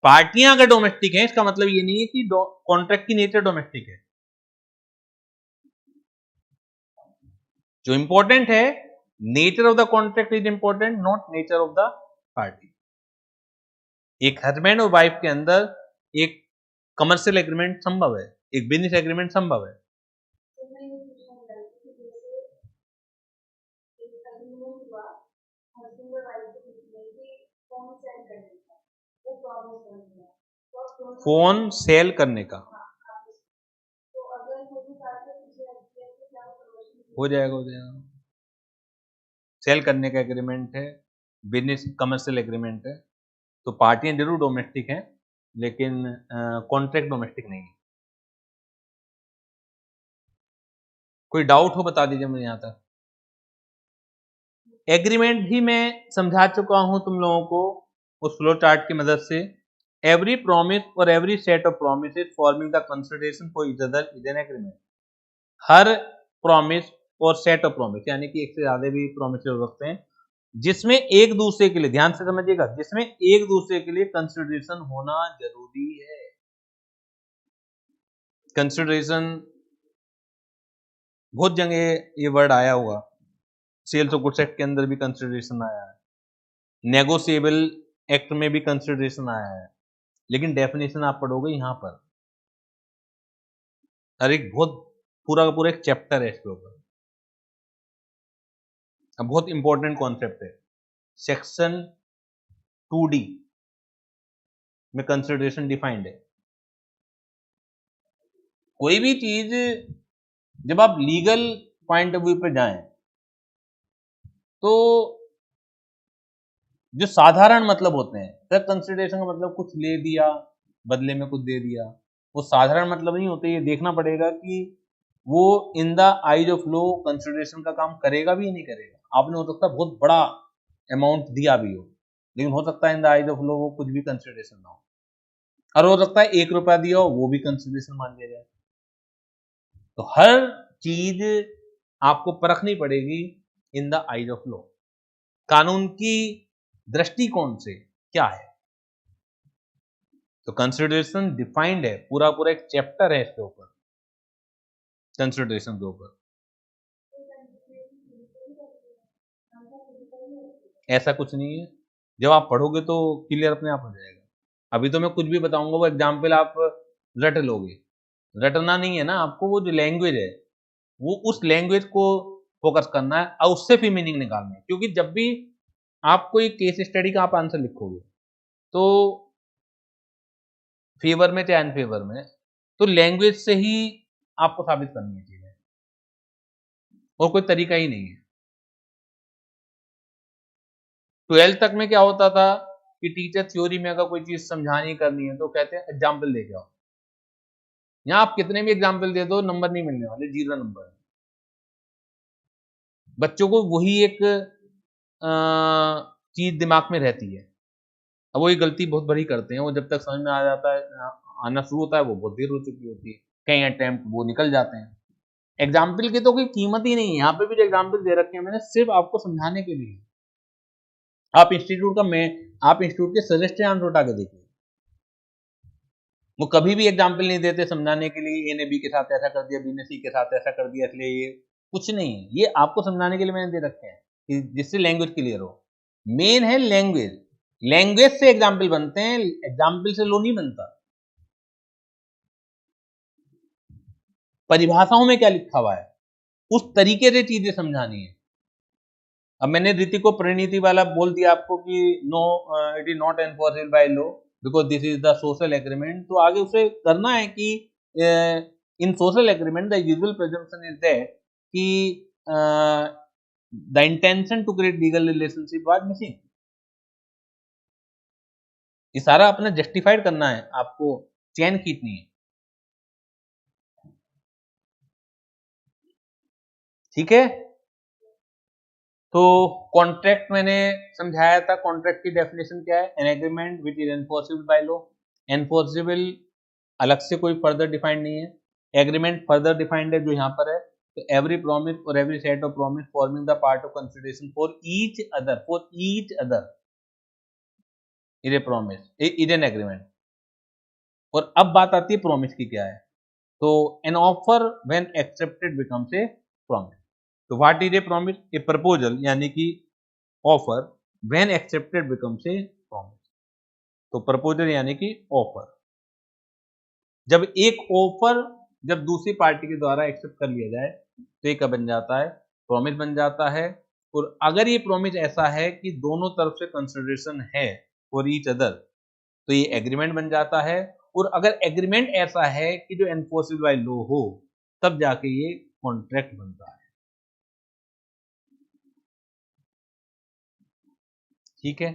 पार्टियां अगर डोमेस्टिक हैं इसका मतलब ये नहीं है कि कॉन्ट्रैक्ट की नेचर डोमेस्टिक है। जो इंपॉर्टेंट है nature of the contract is important, not nature of the party. एक हस्बैंड और वाइफ के अंदर एक कमर्शियल एग्रीमेंट संभव है, एक बिजनेस एग्रीमेंट संभव है। फोन सेल करने का हो जाएगा, हो जाएगा। सेल करने का एग्रीमेंट है, बिजनेस कमर्शियल एग्रीमेंट है, तो पार्टियां जरूर डोमेस्टिक हैं लेकिन कॉन्ट्रैक्ट डोमेस्टिक नहीं है। कोई डाउट हो बता दीजिए मुझे। यहां तक एग्रीमेंट भी मैं समझा चुका हूं तुम लोगों को उस फ्लो चार्ट की मदद से। एवरी प्रॉमिस और every set of promises forming the consideration for each other is an agreement. Her promise और सेट ऑफ प्रॉमिस यानी कि एक से ज्यादा भी प्रॉमिस हो सकते हैं जिसमें एक दूसरे के लिए, ध्यान से समझिएगा, जिसमें एक दूसरे के लिए कंसिडरेशन होना जरूरी है। कंसिडरेशन बहुत जगह ये वर्ड आया होगा, सेल्स ऑफ गुड्स एक्ट के अंदर भी कंसिडरेशन आया है, नेगोशिएबल एक्ट में भी कंसिडरेशन आया है, लेकिन डेफिनेशन आप पढ़ोगे यहां पर, और एक बहुत पूरा का पूरा एक चैप्टर है इसके ऊपर। अब बहुत इंपॉर्टेंट कॉन्सेप्ट है, सेक्शन 2D में कंसिडरेशन डिफाइंड है। कोई भी चीज जब आप लीगल पॉइंट ऑफ व्यू पे जाएं तो जो साधारण मतलब होते हैं, सर कंसिडरेशन का मतलब कुछ ले दिया, बदले में कुछ दे दिया, वो साधारण मतलब नहीं होते। ये देखना पड़ेगा कि वो in the eyes of law consideration का काम करेगा भी या नहीं करेगा। आपने हो सकता है बहुत बड़ा अमाउंट दिया भी हो, लेकिन हो सकता है in the eyes of law वो कुछ भी कंसिडरेशन ना हो, और हो सकता है 1 रुपया दिया हो वो भी कंसिडरेशन मान लिया जाए। तो हर चीज आपको परखनी पड़ेगी in the eyes of law, कानून की दृष्टिकोण से क्या है। तो कंसिडरेशन डिफाइंड है, पूरा पूरा एक चैप्टर है इसके ऊपर, कंसिडरेशन के ऊपर। ऐसा कुछ नहीं है, जब आप पढ़ोगे तो क्लियर अपने आप हो जाएगा। अभी तो मैं कुछ भी बताऊंगा वो एग्जाम्पल आप रट लोगे, रटना नहीं है ना आपको। वो जो लैंग्वेज है वो उस लैंग्वेज को फोकस करना है और उससे फिर मीनिंग निकालना है। क्योंकि जब भी आप कोई केस स्टडी का आप आंसर लिखोगे तो फेवर में चाहे अनफेवर में, तो लैंग्वेज से ही आपको साबित करनी है चीजें, और कोई तरीका ही नहीं है। 12th तक में क्या होता था कि टीचर थ्योरी में अगर कोई चीज समझानी करनी है तो कहते हैं एग्जाम्पल लेके आओ। यहाँ आप कितने भी एग्जाम्पल दे दो नंबर नहीं मिलने वाले, 0 नंबर है। बच्चों को वही एक चीज दिमाग में रहती है। अब वो ये गलती बहुत बड़ी करते हैं, वो जब तक समझ में आ जाता है, आना शुरू होता है, वो बहुत देर हो चुकी होती है, कई अटेम्प्ट वो निकल जाते हैं। एग्जाम्पल की तो कोई कीमत ही नहीं है। यहाँ पे भी जो एग्जाम्पल दे रखे हैं मैंने सिर्फ आपको समझाने के लिए। आप इंस्टीट्यूट के सजेस्टेड आंसर उठा के देखिए, वो कभी भी एग्जाम्पल नहीं देते समझाने के लिए, ए ने बी के साथ ऐसा कर दिया, बी ने सी के साथ ऐसा कर दिया, इसलिए ये कुछ नहीं है। ये आपको समझाने के लिए मैंने दे रखे हैं कि जिससे लैंग्वेज क्लियर हो। मेन है लैंग्वेज, लैंग्वेज से एग्जाम्पल बनते हैं, एग्जाम्पल से लो नहीं बनता। परिभाषाओं में क्या लिखा हुआ है उस तरीके से चीजें समझानी है। अब मैंने रीति को परिणीति वाला बोल दिया आपको कि no, it is not enforceable by law because this is the social agreement. तो आगे उसे करना है कि in social agreement the usual presumption is that कि the intention to create legal relationship was missing. ये सारा अपना जस्टिफाइड करना है, आपको चैन खींचनी है। ठीक है, तो कॉन्ट्रैक्ट मैंने समझाया था। कॉन्ट्रैक्ट की डेफिनेशन क्या है? An agreement which is enforceable by law. Enforceable अलग से कोई फर्दर डिफाइंड नहीं है, एग्रीमेंट फर्दर डिफाइंड है जो यहाँ पर है। तो एवरी प्रॉमिस और every set of promise forming the part of consideration for each other is a promise, is an agreement. और अब बात आती है प्रॉमिस की क्या है। तो an offer when accepted becomes a promise. तो what is a promise? A proposal यानी कि offer when accepted becomes a promise. तो प्रपोजल यानी कि ऑफर, जब एक ऑफर जब दूसरी पार्टी के द्वारा एक्सेप्ट कर लिया जाए तो ये क्या बन जाता है? प्रॉमिस बन जाता है। और अगर ये प्रॉमिस ऐसा है कि दोनों तरफ से कंसिडरेशन है फॉर ईच अदर तो ये एग्रीमेंट बन जाता है। और अगर एग्रीमेंट ऐसा है कि जो एनफोर्सेबल बाय लॉ हो तब जाके ये कॉन्ट्रैक्ट बनता है। ठीक है,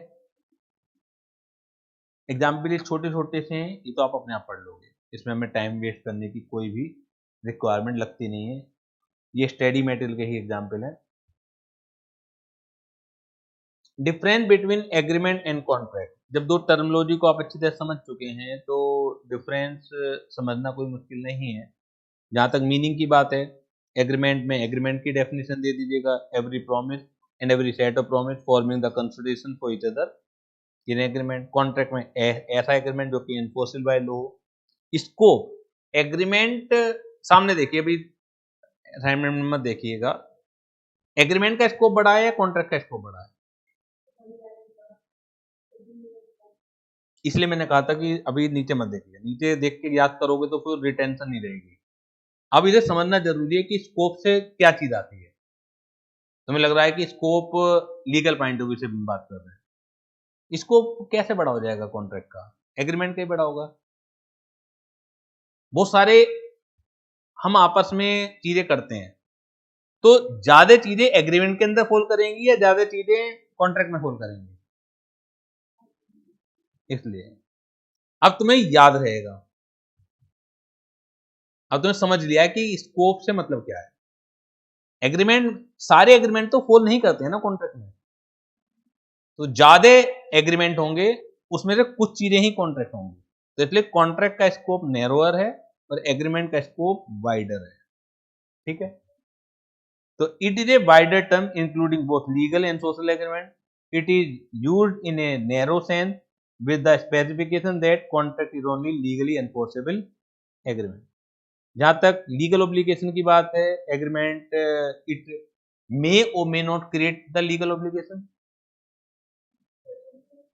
एग्जाम्पल छोटे छोटे से हैं, ये तो आप अपने आप पढ़ लोगे, इसमें हमें टाइम वेस्ट करने की कोई भी रिक्वायरमेंट लगती नहीं है। ये स्टडी मटेरियल के ही एग्जाम्पल है। Difference between agreement and contract. जब दो टर्मिनोलॉजी को आप अच्छी तरह समझ चुके हैं तो डिफरेंस समझना कोई मुश्किल नहीं है। जहां तक मीनिंग की बात है, एग्रीमेंट में एग्रीमेंट की डेफिनेशन दे दीजिएगा, every promise and every set of promise forming the consideration for each other in agreement. Contract में ऐसा एग्रीमेंट जो कि एनफोर्सेबल बाय लॉ हो। स्कोप एग्रीमेंट सामने देखिए, अभी असाइनमेंट में मत देखिएगा, एग्रीमेंट का स्कोप बड़ा है या कॉन्ट्रैक्ट का स्कोप बड़ा है? इसलिए मैंने कहा था कि अभी नीचे मत देखिए, नीचे देख के याद करोगे तो फिर रिटेंशन नहीं रहेगी। अब इसे समझना जरूरी है कि स्कोप से क्या चीज आती है। तुम्हें लग रहा है कि scope legal point of view से बात कर रहे हैं, स्कोप कैसे बड़ा हो जाएगा कॉन्ट्रैक्ट का? एग्रीमेंट का ही बड़ा होगा। बहुत सारे हम आपस में चीजें करते हैं तो ज्यादा चीजें एग्रीमेंट के अंदर फॉल करेंगी या ज्यादा चीजें कॉन्ट्रैक्ट में फॉल करेंगी, इसलिए अब तुम्हें याद रहेगा, अब तुमने समझ लिया कि स्कोप से मतलब क्या है। एग्रीमेंट, सारे एग्रीमेंट तो फॉल नहीं करते हैं ना कॉन्ट्रैक्ट में, तो ज्यादा एग्रीमेंट होंगे उसमें से कुछ चीजें ही कॉन्ट्रैक्ट होंगी, तो इसलिए कॉन्ट्रैक्ट का स्कोप नैरोअर है और एग्रीमेंट का स्कोप वाइडर है। ठीक है, तो it is a wider term including both legal and social agreement. It is used in a narrow sense with the specification that contract is only legally enforceable agreement। जहां तक लीगल ऑब्लिगेशन की बात है, एग्रीमेंट इट मे और may not create the legal obligation,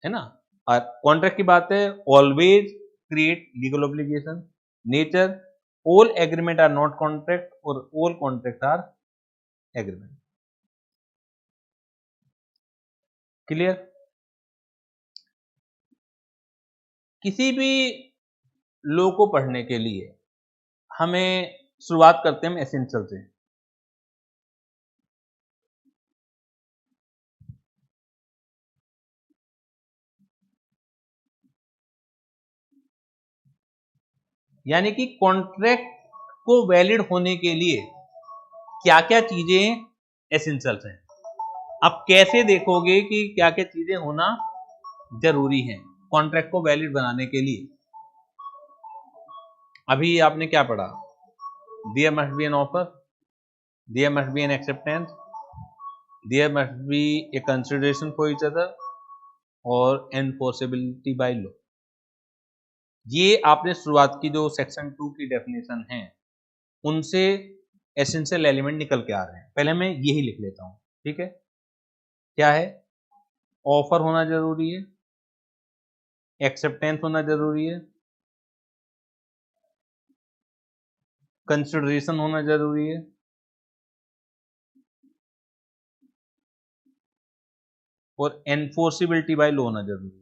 है ना। और कॉन्ट्रैक्ट की बात है, always create legal obligation. Nature, all agreement are not contract और all contract are agreement. Clear. किसी भी लॉ को पढ़ने के लिए हमें शुरुआत करते हैं हम एसेंशियल से। यानी कि कॉन्ट्रैक्ट को वैलिड होने के लिए क्या क्या चीजें एसेंशियल्स हैं। अब कैसे देखोगे कि क्या क्या चीजें होना जरूरी है कॉन्ट्रैक्ट को वैलिड बनाने के लिए। अभी आपने क्या पढ़ा, there must be an offer, there must be an acceptance, there must be a consideration for each other और एनफोर्सेबिलिटी बाय लॉ। ये आपने शुरुआत की जो सेक्शन 2 की डेफिनेशन है उनसे एसेंशियल एलिमेंट निकल के आ रहे हैं। पहले मैं यही लिख लेता हूं, ठीक है। क्या है, ऑफर होना जरूरी है, एक्सेप्टेंस होना जरूरी है, कंसिडरेशन होना जरूरी है, और एनफोर्सिबिलिटी बाय लॉ होना जरूरी है।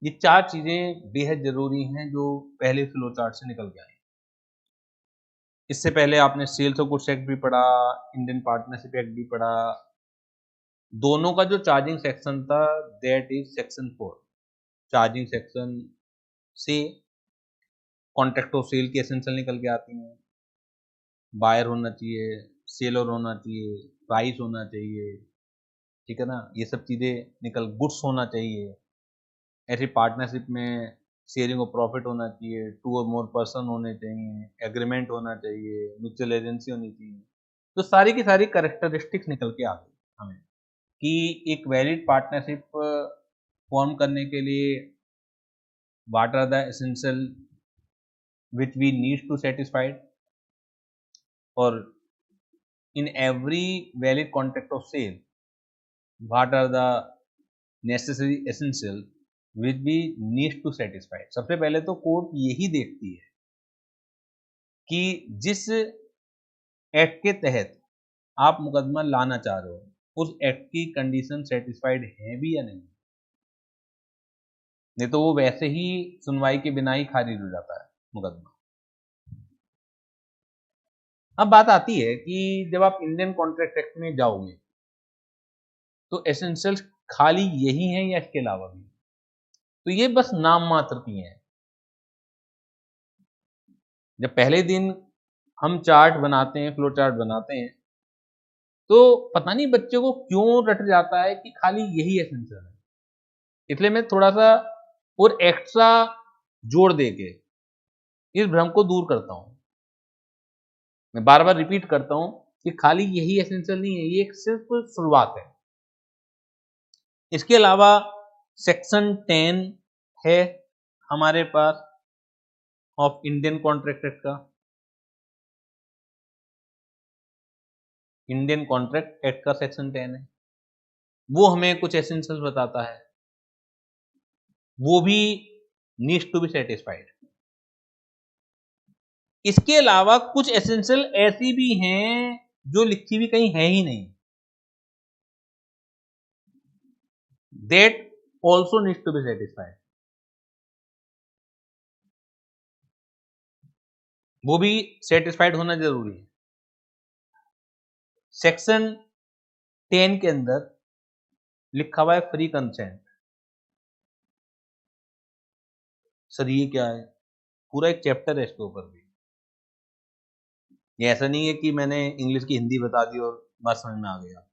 ये चार चीजें बेहद जरूरी हैं जो पहले फ्लो चार्ट से निकल के आई। इससे पहले आपने सेल्स ऑफ गुड्स एक्ट भी पढ़ा, इंडियन पार्टनरशिप एक्ट भी पढ़ा। दोनों का जो चार्जिंग सेक्शन था that is section 4। Charging section से कॉन्ट्रैक्ट ऑफ सेल की एसेंशियल निकल के आती हैं। बायर होना चाहिए, सेलर होना चाहिए, प्राइस होना चाहिए, ठीक है ना, ये सब चीजें निकल, गुड्स होना चाहिए। ऐसी पार्टनरशिप में शेयरिंग ऑफ प्रॉफिट होना चाहिए, 2 और मोर पर्सन होने चाहिए, एग्रीमेंट होना चाहिए, म्यूचुअल एजेंसी होनी चाहिए। तो सारी की सारी कैरेक्टरिस्टिक्स निकल के आ गई हमें कि एक वैलिड पार्टनरशिप फॉर्म करने के लिए what are the essential which we need to satisfied, or in every valid contract of sale what are the necessary essential which we need to satisfy। सबसे पहले तो कोर्ट यही देखती है कि जिस एक्ट के तहत आप मुकदमा लाना चाह रहे हो उस एक्ट की कंडीशन सेटिस्फाइड है भी या नहीं, नहीं तो वो वैसे ही सुनवाई के बिना ही खारिज हो जाता है मुकदमा। अब बात आती है कि जब आप इंडियन कॉन्ट्रैक्ट एक्ट में जाओगे तो एसेंशियल्स खाली यही हैं या इसके अलावा भी, तो ये बस नाम मात्र की हैं। जब पहले दिन हम चार्ट बनाते हैं, फ्लो चार्ट बनाते हैं, तो पता नहीं बच्चे को क्यों रट जाता है कि खाली यही एसेंशियल है। इसलिए मैं थोड़ा सा और एक्स्ट्रा जोड़ देके इस भ्रम को दूर करता हूं। मैं बार बार रिपीट करता हूं कि खाली यही एसेंशियल नहीं है, ये एक सिर्फ शुरुआत है। इसके अलावा सेक्शन 10 है हमारे पास ऑफ इंडियन कॉन्ट्रैक्ट एक्ट का। इंडियन कॉन्ट्रैक्ट एक्ट का सेक्शन 10 है, वो हमें कुछ एसेंशियल बताता है, वो भी नीड्स टू बी सेटिस्फाइड। इसके अलावा कुछ एसेंशियल ऐसी भी हैं जो लिखी हुई कहीं है ही नहीं, that also needs to be satisfied. वो भी सेटिस्फाइड होना जरूरी है। सेक्शन 10 के अंदर लिखा हुआ है फ्री कंसेंट। सर ये क्या है? पूरा एक चैप्टर है इसके ऊपर भी। ये ऐसा नहीं है कि मैंने इंग्लिश की हिंदी बता दी और बात समझ में आ गई आपको।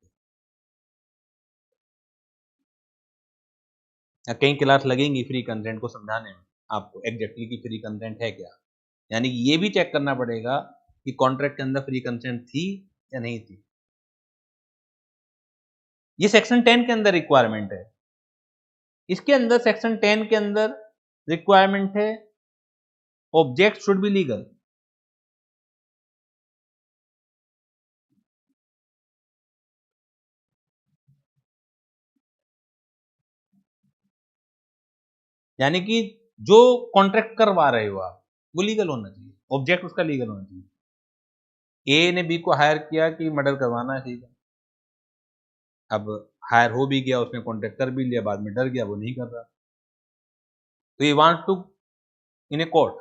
कई क्लास लगेंगी फ्री कंसेंट को समझाने में आपको एग्जैक्टली कि फ्री कंसेंट है क्या। यानी कि ये भी चेक करना पड़ेगा कि कॉन्ट्रैक्ट के अंदर फ्री कंसेंट थी या नहीं थी। ये सेक्शन 10 के अंदर रिक्वायरमेंट है। इसके अंदर सेक्शन 10 के अंदर रिक्वायरमेंट है ऑब्जेक्ट शुड बी लीगल। यानी कि जो कॉन्ट्रैक्ट करवा रहे हो आप वो लीगल होना चाहिए, ऑब्जेक्ट उसका लीगल होना चाहिए। ए ने बी को हायर किया कि मर्डर करवाना है, ठीक है। अब हायर हो भी गया, उसने कॉन्ट्रैक्ट कर भी लिया, बाद में डर गया, वो नहीं कर रहा। तो ये want to in a court,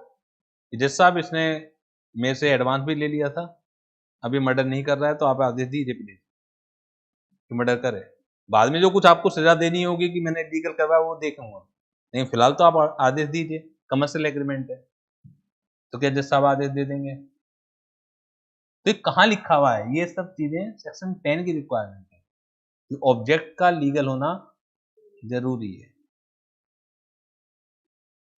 जज साहब इसने मेरे से एडवांस भी ले लिया था, अभी मर्डर नहीं कर रहा है, तो आप आदेश दीजिए प्लीज कि मर्डर करे। बाद में जो कुछ आपको सजा देनी होगी कि मैंने लीगल करवाया वो देखूंगा, नहीं फिलहाल तो आप आदेश दीजिए, कमर्शियल एग्रीमेंट है। तो क्या जज साहब आदेश दे देंगे? तो ये कहाँ लिखा हुआ है? ये सब चीजें सेक्शन 10 की रिक्वायरमेंट है कि ऑब्जेक्ट का लीगल होना जरूरी है।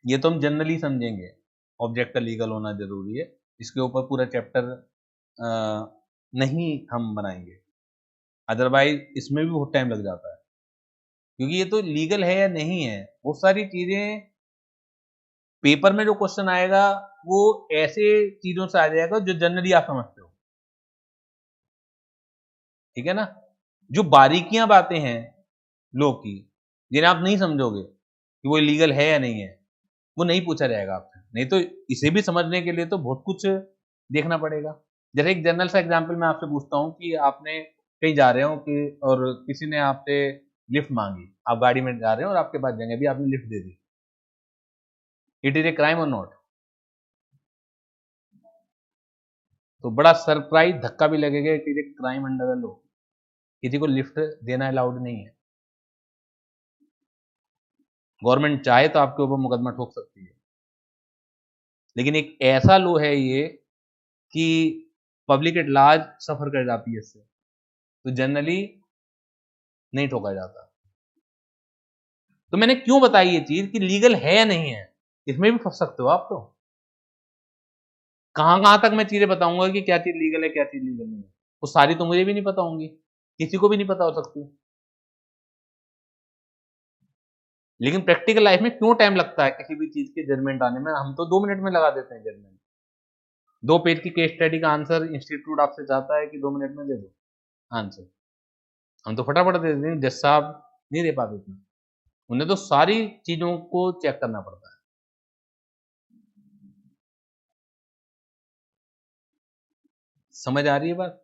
ये तो हम जनरली समझेंगे, ऑब्जेक्ट का लीगल होना जरूरी है। इसके ऊपर पूरा चैप्टर नहीं हम बनाएंगे, अदरवाइज इसमें भी बहुत टाइम लग जाता है, क्योंकि ये तो लीगल है या नहीं है। बहुत सारी चीजें पेपर में जो क्वेश्चन आएगा वो ऐसे चीजों से आ जाएगा जो जनरली आप समझते हो, ठीक है ना। जो बारीकियां बातें हैं लॉ की, जिन्हें आप नहीं समझोगे कि वो लीगल है या नहीं है, वो नहीं पूछा जाएगा आपसे। नहीं तो इसे भी समझने के लिए तो बहुत कुछ देखना पड़ेगा। जैसे एक जनरल सा एग्जांपल मैं आपसे पूछता हूँ कि आपने कहीं जा रहे हो कि और किसी ने आपसे लिफ्ट मांगी, आप गाड़ी में जा रहे हो और आपके पास जाएंगे, अभी आपने lift they the, it is a crime और नॉट? तो बड़ा सरप्राइज धक्का भी लगेगा, it is a crime under the law. किसी को लिफ्ट देना अलाउड नहीं है। गवर्नमेंट चाहे तो आपके ऊपर मुकदमा ठोक सकती है, लेकिन एक ऐसा लॉ है ये कि पब्लिक एट लार्ज सफर कर जाती है इससे, तो जनरली नहीं ठोका जाता। तो मैंने क्यों बताई ये चीज कि लीगल है या नहीं है, इसमें भी फंस सकते हो आप। तो कहां कहां तक मैं चीजें बताऊंगा कि क्या चीज लीगल है क्या चीज लीगल नहीं है, वो सारी तो मुझे भी नहीं पता होंगी, किसी को भी नहीं पता हो सकती। लेकिन प्रैक्टिकल लाइफ में क्यों टाइम लगता है किसी भी चीज के जजमेंट आने में? हम तो 2 मिनट में लगा देते हैं जजमेंट। 2 पेज की केस स्टडी का आंसर इंस्टीट्यूट आपसे चाहता है कि 2 मिनट में दे दो आंसर, हम तो फटाफट दे देते हैं। जज साहब नहीं दे पाते इतना, उन्हें तो सारी चीजों को चेक करना पड़ता है। समझ आ रही है बात?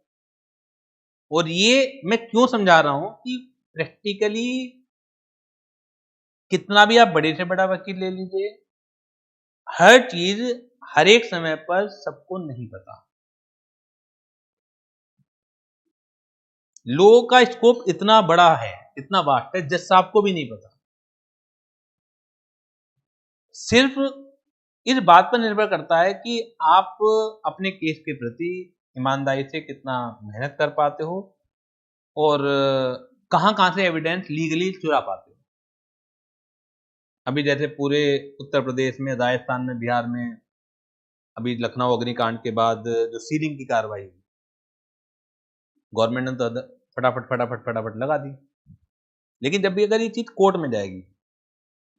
और ये मैं क्यों समझा रहा हूं कि प्रैक्टिकली कितना भी आप बड़े से बड़ा वकील ले लीजिए, हर चीज हर एक समय पर सबको नहीं पता। लॉ का स्कोप इतना बड़ा है, इतना वास्ट है, जज साहब को भी नहीं पता। सिर्फ इस बात पर निर्भर करता है कि आप अपने केस के प्रति ईमानदारी से कितना मेहनत कर पाते हो और कहां कहां से एविडेंस लीगली चुरा पाते हो। अभी जैसे पूरे उत्तर प्रदेश में, राजस्थान में, बिहार में, अभी लखनऊ अग्निकांड के बाद जो सीलिंग की कार्रवाई हुई, गवर्नमेंट ने तो फटाफट फटाफट फटाफट लगा दी। लेकिन जब भी अगर ये चीज कोर्ट में जाएगी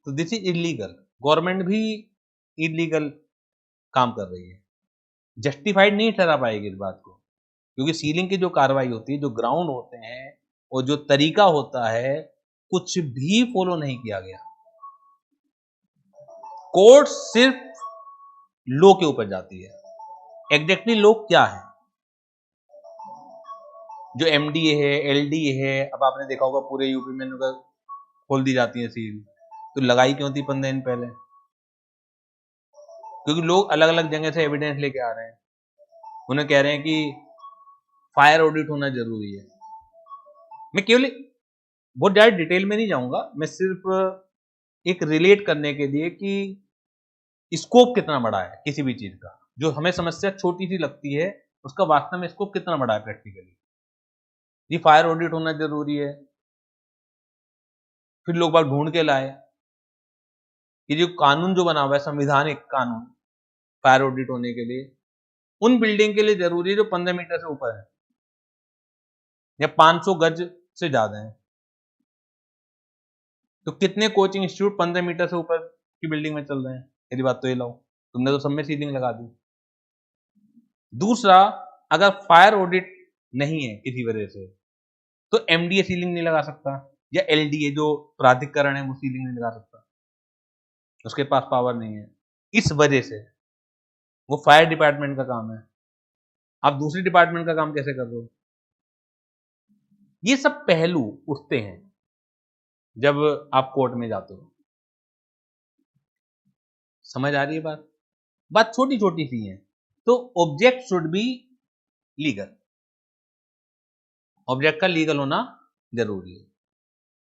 तो दिस इज इलीगल, गवर्नमेंट भी इलीगल काम कर रही है, जस्टिफाइड नहीं ठहरा पाएगी इस बात को। क्योंकि सीलिंग की जो कार्रवाई होती है, जो ग्राउंड होते हैं और जो तरीका होता है, कुछ भी फॉलो नहीं किया गया। कोर्ट सिर्फ लॉ के ऊपर जाती है, एग्जैक्टली लॉ क्या है। जो एमडीए है, एलडीए है, अब आपने देखा होगा पूरे यूपी में खोल दी जाती है सील, तो लगाई क्यों थी 15 दिन पहले? क्योंकि लोग अलग अलग जगह से एविडेंस लेके आ रहे हैं, उन्हें कह रहे हैं कि फायर ऑडिट होना जरूरी है। मैं केवल बहुत ज्यादा डिटेल में नहीं जाऊंगा, मैं सिर्फ एक रिलेट करने के लिए कि स्कोप कितना बड़ा है किसी भी चीज का, जो हमें समस्या छोटी सी लगती है उसका वास्तव में स्कोप कितना बड़ा है प्रैक्टिकली। ये फायर ऑडिट होना जरूरी है। फिर लोग बाग ढूंढ के लाए कि जो कानून जो बना हुआ है, संविधानिक कानून फायर ऑडिट होने के लिए, उन बिल्डिंग के लिए जरूरी है जो 15 मीटर से ऊपर है या 500 गज से ज्यादा है। तो कितने कोचिंग इंस्टीट्यूट 15 मीटर से ऊपर की बिल्डिंग में चल रहे हैं? यदि बात तो ये लाओ, तुमने तो सब में सीलिंग लगा दी। दूसरा, अगर फायर ऑडिट नहीं है किसी वजह से, तो एमडीए सीलिंग नहीं लगा सकता, या एलडीए जो प्राधिकरण है वो सीलिंग नहीं लगा सकता, उसके पास पावर नहीं है। इस वजह से वो फायर डिपार्टमेंट का काम है। आप दूसरी डिपार्टमेंट का काम कैसे कर रहे हो? ये सब पहलू उठते हैं जब आप कोर्ट में जाते हो। समझ आ रही है बात? बात छोटी छोटी सी है। तो object should be legal, object का लीगल होना जरूरी है।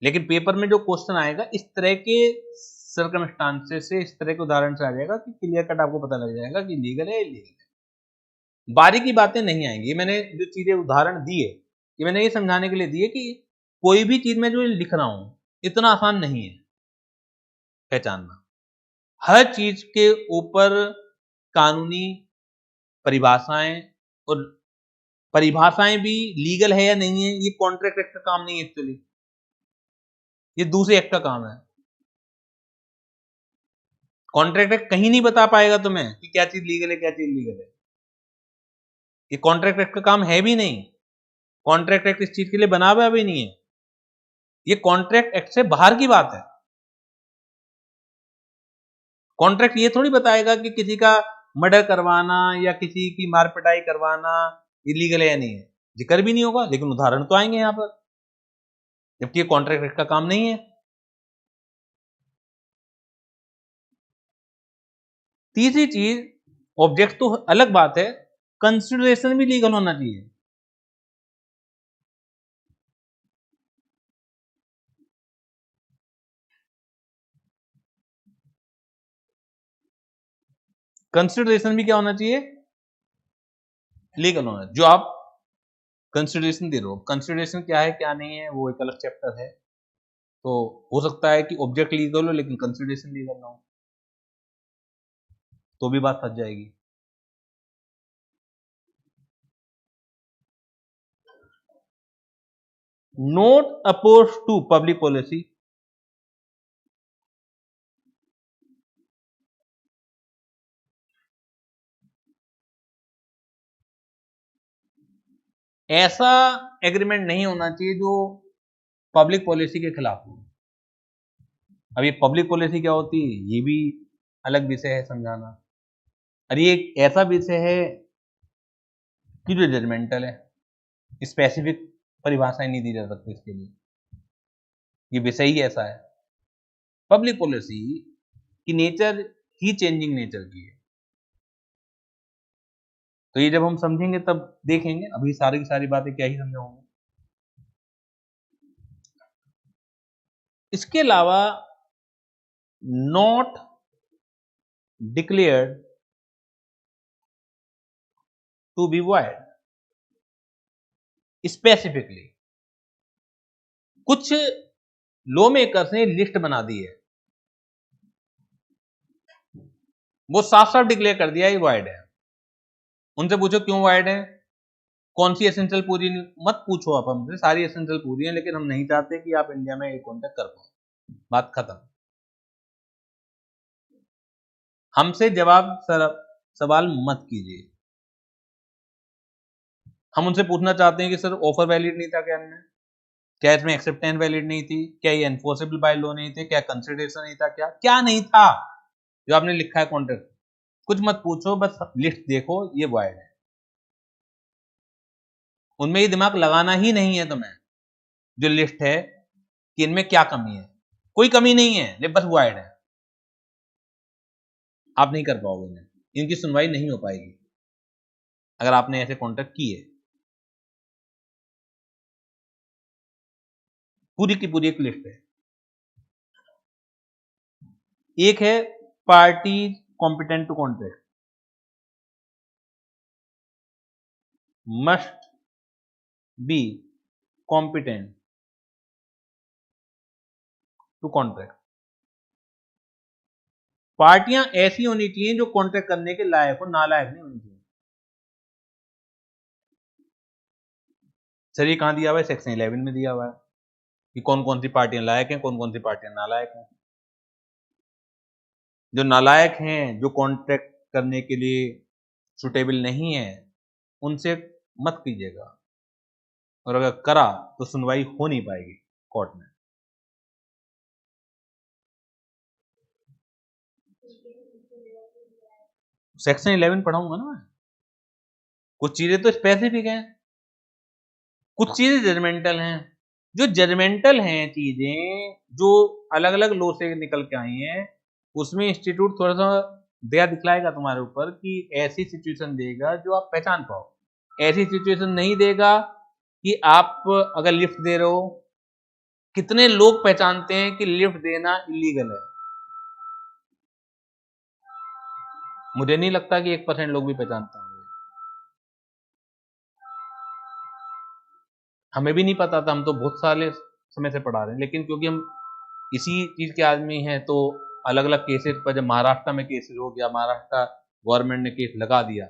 लेकिन पेपर में जो क्वेश्चन आएगा इस तरह के सर्कमस्टांसेस से, इस तरह के उदाहरण से आ जाएगा कि क्लियर कट आपको पता लग जाएगा कि लीगल है इलीगल है। बारीकी बातें नहीं आएंगी। मैंने जो चीजें उदाहरण दिए, ये मैंने ये समझाने के लिए दिए कि कोई भी चीज में जो लिख रहा हूं इतना आसान नहीं है पहचानना। हर चीज के ऊपर कानूनी परिभाषाएं, और परिभाषाएं भी लीगल है या नहीं है, ये कॉन्ट्रैक्ट एक्ट का काम नहीं है एक्चुअली, ये दूसरे एक्ट का काम है। कॉन्ट्रैक्ट एक्ट कहीं नहीं बता पाएगा तुम्हें कि क्या चीज लीगल है क्या चीज लीगल है। ये कॉन्ट्रैक्ट एक्ट का काम है भी नहीं। कॉन्ट्रैक्ट एक्ट इस चीज के लिए बना हुआ भी नहीं है। ये कॉन्ट्रैक्ट एक्ट से बाहर की बात है। कॉन्ट्रैक्ट ये थोड़ी बताएगा कि किसी का मर्डर करवाना या किसी की मार पिटाई करवाना इलीगल है या नहीं है। जिक्र भी नहीं होगा, लेकिन उदाहरण तो आएंगे यहां पर, जबकि ये कॉन्ट्रैक्ट एक्ट का काम नहीं है। तीसरी चीज, ऑब्जेक्ट तो अलग बात है, कंसिडरेशन भी लीगल होना चाहिए। कंसिडरेशन भी क्या होना चाहिए? लीगल होना। जो आप कंसिडरेशन दे रहे हो, कंसिडरेशन क्या है क्या नहीं है वो एक अलग चैप्टर है। तो हो सकता है कि ऑब्जेक्ट लीगल हो लेकिन कंसिडरेशन लीगल ना हो, तो भी बात फंस जाएगी। Not oppose to public policy, ऐसा एग्रीमेंट नहीं होना चाहिए जो पब्लिक पॉलिसी के खिलाफ हो। अब ये पब्लिक पॉलिसी क्या होती है ये भी अलग विषय है समझाना। और ये एक ऐसा विषय है कि जो जजमेंटल है, स्पेसिफिक परिभाषाएं नहीं दी जा सकती इसके लिए। ये विषय ही ऐसा है। पब्लिक पॉलिसी की नेचर ही चेंजिंग नेचर की है। तो ये जब हम समझेंगे तब देखेंगे, अभी सारी की सारी बातें क्या ही समझे होंगे। इसके अलावा not declared to be void, specifically कुछ लॉ मेकर्स ने लिस्ट बना दी है, वो साफ साफ डिक्लेयर कर दिया ये वाइड है। उनसे पूछो क्यों वाइड है, कौन सी एसेंशियल पूरी नहीं, मत पूछो आप हमसे, सारी एसेंशियल पूरी है, लेकिन हम नहीं चाहते कि आप इंडिया में ये कॉन्टेक्ट कर पाओ। बात खत्म। हमसे जवाब सवाल मत कीजिए। हम उनसे पूछना चाहते हैं कि सर ऑफर वैलिड नहीं था क्या इनमें, क्या इसमें एक्सेप्टेंस वैलिड नहीं थी, क्या ये एनफोर्सेबल बाय लॉ नहीं थे, क्या कंसिडरेशन नहीं था, क्या क्या नहीं था जो आपने लिखा है कॉन्ट्रैक्ट। कुछ मत पूछो, बस लिस्ट देखो ये वाइड है। उनमें ये दिमाग लगाना ही नहीं है तुम्हें जो लिस्ट है कि इनमें क्या कमी है। कोई कमी नहीं है, बस वाइड है। आप नहीं कर पाओगे इन्हें, इनकी सुनवाई नहीं हो पाएगी अगर आपने ऐसे कॉन्ट्रैक्ट किए। पूरी की पूरी एक लिस्ट है। एक है party competent to contract, must be competent to contract. पार्टियां ऐसी होनी चाहिए जो कॉन्ट्रैक्ट करने के लायक हो, नालायक नहीं होनी चाहिए। सर ये कहां दिया हुआ है? सेक्शन 11 में दिया हुआ है कि कौन कौन सी पार्टियां लायक हैं, कौन कौन सी पार्टियां नालायक हैं। जो नालायक हैं, जो कॉन्ट्रैक्ट करने के लिए सुटेबल नहीं है, उनसे मत कीजिएगा, और अगर करा तो सुनवाई हो नहीं पाएगी कोर्ट में। सेक्शन 11 पढ़ाऊंगा ना मैं। कुछ चीजें तो स्पेसिफिक हैं, कुछ चीजें जजमेंटल हैं। जो जजमेंटल हैं चीजें, जो अलग अलग लॉ से निकल के आई हैं, उसमें इंस्टीट्यूट थोड़ा सा दया दिखलाएगा तुम्हारे ऊपर कि ऐसी सिचुएशन देगा जो आप पहचान पाओ। ऐसी सिचुएशन नहीं देगा कि आप अगर लिफ्ट दे रहे हो, कितने लोग पहचानते हैं कि लिफ्ट देना इलीगल है? मुझे नहीं लगता कि 1% लोग भी पहचानते होंगे। हमें भी नहीं पता था, हम तो बहुत साले समय से पढ़ा रहे हैं, लेकिन क्योंकि हम इसी चीज के आदमी हैं तो अलग अलग केसेस पर, जब महाराष्ट्र में केसेस हो गया, महाराष्ट्र गवर्नमेंट ने केस लगा दिया,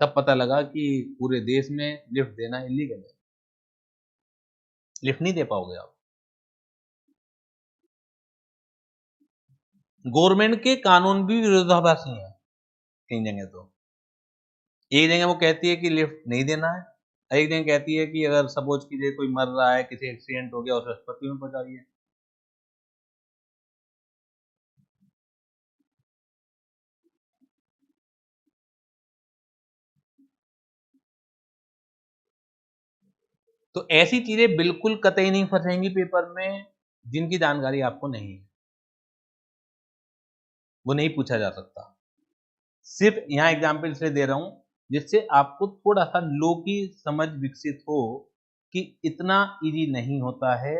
तब पता लगा कि पूरे देश में लिफ्ट देना इलीगल है। लिफ्ट नहीं दे पाओगे आप। गवर्नमेंट के कानून भी विरोधाभासी हैं कई जगह। तो एक जगह वो कहती है कि लिफ्ट नहीं देना है, एक जगह कहती है कि अगर सपोज कीजिए कोई मर रहा है, किसी एक्सीडेंट हो गया, उसे अस्पताल में पहुंचाइए। तो ऐसी चीजें बिल्कुल कतई नहीं फंसेंगी पेपर में जिनकी जानकारी आपको नहीं है, वो नहीं पूछा जा सकता। सिर्फ यहां एग्जाम्पल इसलिए दे रहा हूं जिससे आपको थोड़ा सा लो की समझ विकसित हो कि इतना इजी नहीं होता है